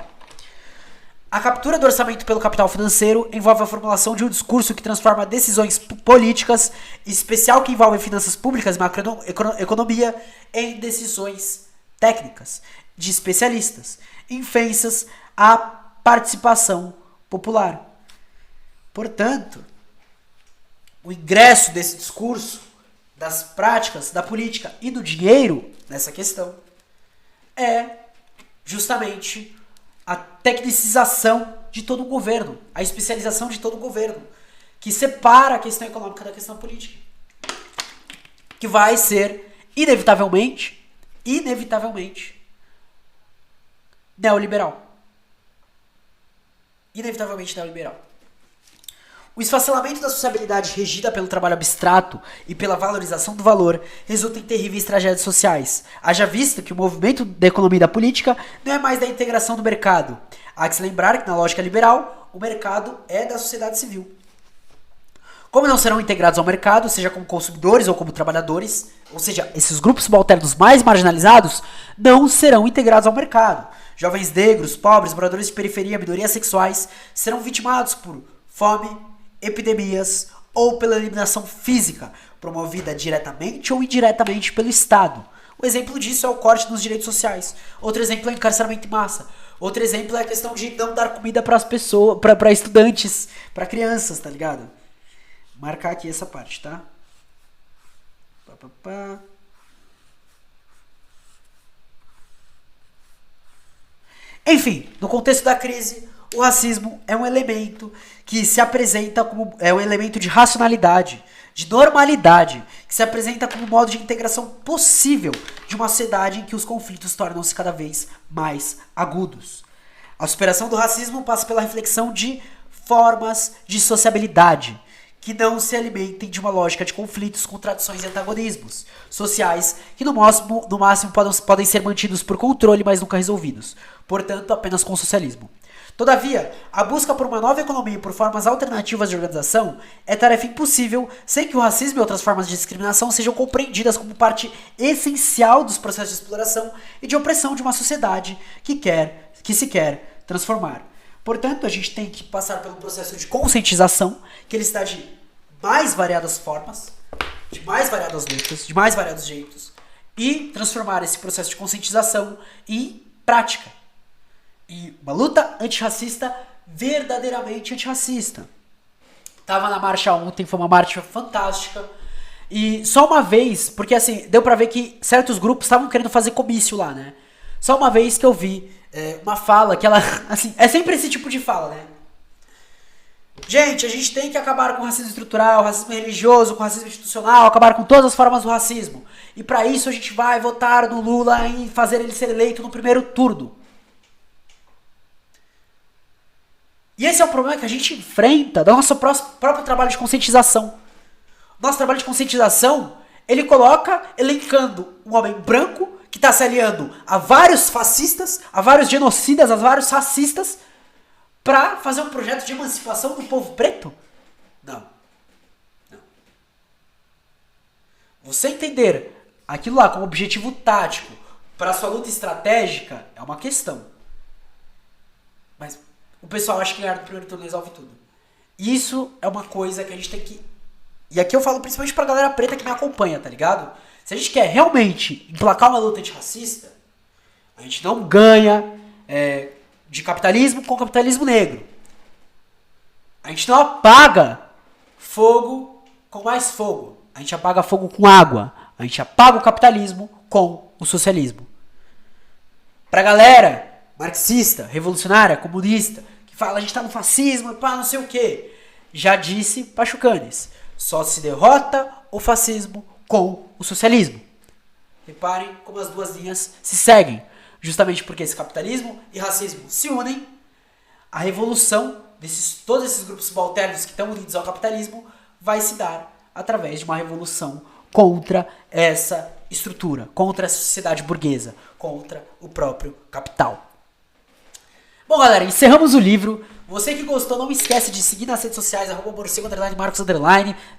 A captura do orçamento pelo capital financeiro envolve a formulação de um discurso que transforma decisões políticas, em especial que envolvem finanças públicas e macroeconomia, em decisões técnicas de especialistas, infensas à participação popular. Portanto, o ingresso desse discurso, das práticas, da política e do dinheiro nessa questão é justamente a tecnicização de todo o governo, a especialização de todo o governo, que separa a questão econômica da questão política, que vai ser inevitavelmente neoliberal. O esfacelamento da sociabilidade regida pelo trabalho abstrato e pela valorização do valor resulta em terríveis tragédias sociais. Haja visto que o movimento da economia e da política não é mais da integração do mercado. Há que se lembrar que na lógica liberal, o mercado é da sociedade civil. Como não serão integrados ao mercado, seja como consumidores ou como trabalhadores, ou seja, esses grupos subalternos mais marginalizados não serão integrados ao mercado. Jovens negros, pobres, moradores de periferia, minorias sexuais serão vitimados por fome, epidemias ou pela eliminação física, promovida diretamente ou indiretamente pelo Estado. O exemplo disso é o corte nos direitos sociais. Outro exemplo é o encarceramento em massa. Outro exemplo é a questão de não dar comida para as pessoas, para estudantes, para crianças, tá ligado? Marcar aqui essa parte, tá? Enfim, no contexto da crise, o racismo é um elemento que se apresenta como um elemento de racionalidade, de normalidade, que se apresenta como um modo de integração possível de uma sociedade em que os conflitos tornam-se cada vez mais agudos. A superação do racismo passa pela reflexão de formas de sociabilidade, que não se alimentem de uma lógica de conflitos, contradições e antagonismos sociais que no máximo podem ser mantidos por controle, mas nunca resolvidos, portanto apenas com o socialismo. Todavia, a busca por uma nova economia e por formas alternativas de organização é tarefa impossível sem que o racismo e outras formas de discriminação sejam compreendidas como parte essencial dos processos de exploração e de opressão de uma sociedade que se quer transformar. Portanto, a gente tem que passar pelo processo de conscientização, que ele está de mais variadas formas, de mais variadas lutas, de mais variados jeitos, e transformar esse processo de conscientização em prática. E uma luta antirracista verdadeiramente antirracista. Tava na marcha ontem, foi uma marcha fantástica. E só uma vez, porque assim, deu pra ver que certos grupos estavam querendo fazer comício lá, né? Só uma vez que eu vi uma fala que ela, assim, é sempre esse tipo de fala, né? Gente, a gente tem que acabar com o racismo estrutural, o racismo religioso, com o racismo institucional, acabar com todas as formas do racismo. E pra isso a gente vai votar no Lula e fazer ele ser eleito no primeiro turno. E esse é o problema que a gente enfrenta do nosso próprio trabalho de conscientização. Nosso trabalho de conscientização, ele coloca elencando um homem branco que está se aliando a vários fascistas, a vários genocidas, a vários racistas, para fazer um projeto de emancipação do povo preto? Não. Não. Você entender aquilo lá como objetivo tático para sua luta estratégica é uma questão. Mas o pessoal acha que ganhar no primeiro turno resolve tudo. Isso é uma coisa que a gente tem que... E aqui eu falo principalmente pra galera preta que me acompanha, tá ligado? Se a gente quer realmente emplacar uma luta antirracista, a gente não ganha de capitalismo com capitalismo negro. A gente não apaga fogo com mais fogo. A gente apaga fogo com água. A gente apaga o capitalismo com o socialismo. Pra galera marxista, revolucionária, comunista, que fala a gente tá no fascismo, pá, não sei o que. Já disse Pachucanes, só se derrota o fascismo com o socialismo. Reparem como as duas linhas se seguem. Justamente porque esse capitalismo e racismo se unem, a revolução todos esses grupos subalternos que estão unidos ao capitalismo vai se dar através de uma revolução contra essa estrutura, contra essa sociedade burguesa, contra o próprio capital. Bom, galera, encerramos o livro. Você que gostou, não esquece de seguir nas redes sociais, @morcego_, Marcos_,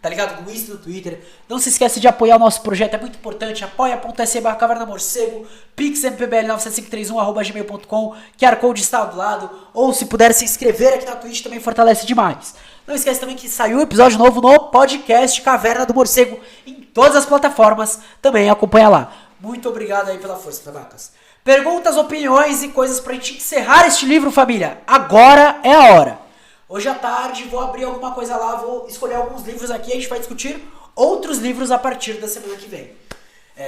tá ligado? No Insta, no Twitter. Não se esquece de apoiar o nosso projeto, é muito importante. apoia.se/cavernamorcego, pixmpbl9731@gmail.com, QR Code está ao lado. Ou se puder se inscrever aqui na Twitch, também fortalece demais. Não esquece também que saiu um episódio novo no podcast Caverna do Morcego, em todas as plataformas. Também acompanha lá. Muito obrigado aí pela força, tabacas. Perguntas, opiniões e coisas pra gente encerrar este livro, família. Agora é a hora. Hoje à tarde vou abrir alguma coisa lá, vou escolher alguns livros aqui, a gente vai discutir outros livros a partir da semana que vem.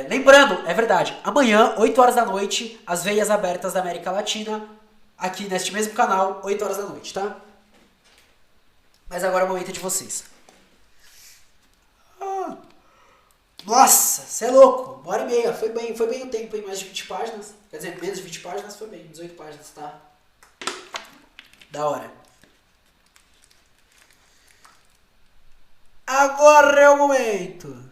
Lembrando, é verdade, amanhã, 8 horas da noite, as veias abertas da América Latina, aqui neste mesmo canal, 8 horas da noite, tá? Mas agora é o momento de vocês. Nossa, você é louco, 1h30, foi bem o tempo, hein? Mais de 20 páginas, quer dizer, menos de 20 páginas, foi bem, 18 páginas, tá? Da hora. Agora é o momento.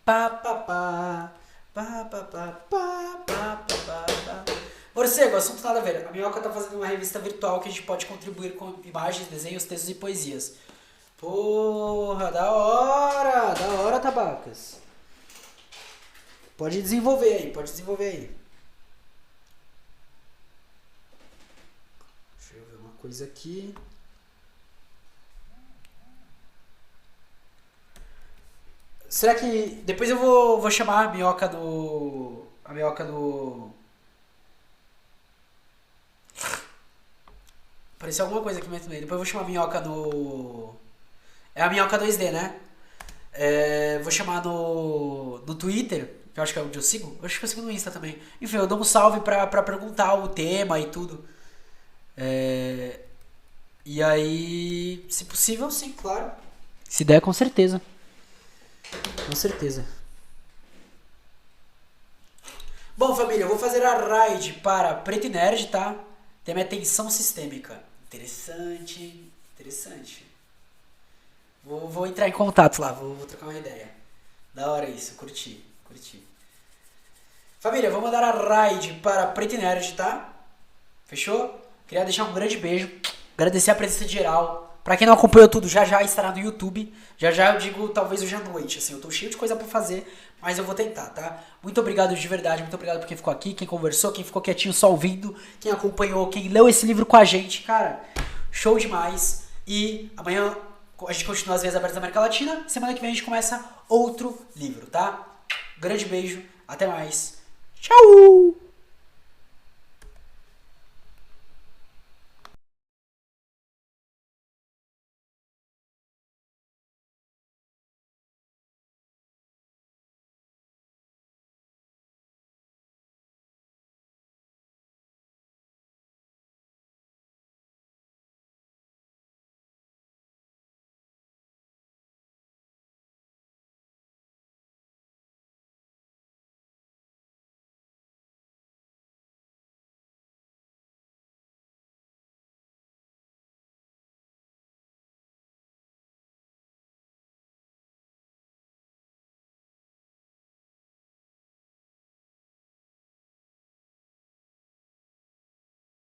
Pá, pá, pá. Pá, pá, pá, pá, pá, pá, pá. Morcego, assunto nada a ver. A Minhoca tá fazendo uma revista virtual que a gente pode contribuir com imagens, desenhos, textos e poesias. Porra, da hora, Tabacas. Pode desenvolver aí, pode desenvolver aí. Deixa eu ver uma coisa aqui. Será que. Depois eu vou chamar a minhoca do. A minhoca do. Apareceu alguma coisa aqui no meio. Depois eu vou chamar a minhoca do. É a minhoca 2D, né? Vou chamar no Twitter, que eu acho que é onde eu sigo. Eu acho que eu sigo no Insta também. Enfim, eu dou um salve pra perguntar o tema e tudo. É, e aí, se possível, sim, claro. Se der, com certeza. Com certeza. Bom, família, eu vou fazer a raid para Preto e Nerd, tá? Tem minha tensão sistêmica. Interessante, interessante. Vou entrar em contato lá, vou trocar uma ideia. Da hora isso, curti, curti. Família, vou mandar a raid para Preto e Nerd, tá? Fechou? Queria deixar um grande beijo, agradecer a presença de geral. Pra quem não acompanhou tudo, já já estará no YouTube. Já já eu digo, talvez hoje à noite, assim, eu tô cheio de coisa pra fazer, mas eu vou tentar, tá? Muito obrigado de verdade, muito obrigado por quem ficou aqui, quem conversou, quem ficou quietinho só ouvindo, quem acompanhou, quem leu esse livro com a gente, cara, show demais. E amanhã a gente continua as Veias Abertas da América Latina, semana que vem a gente começa outro livro, tá? Grande beijo, até mais, tchau!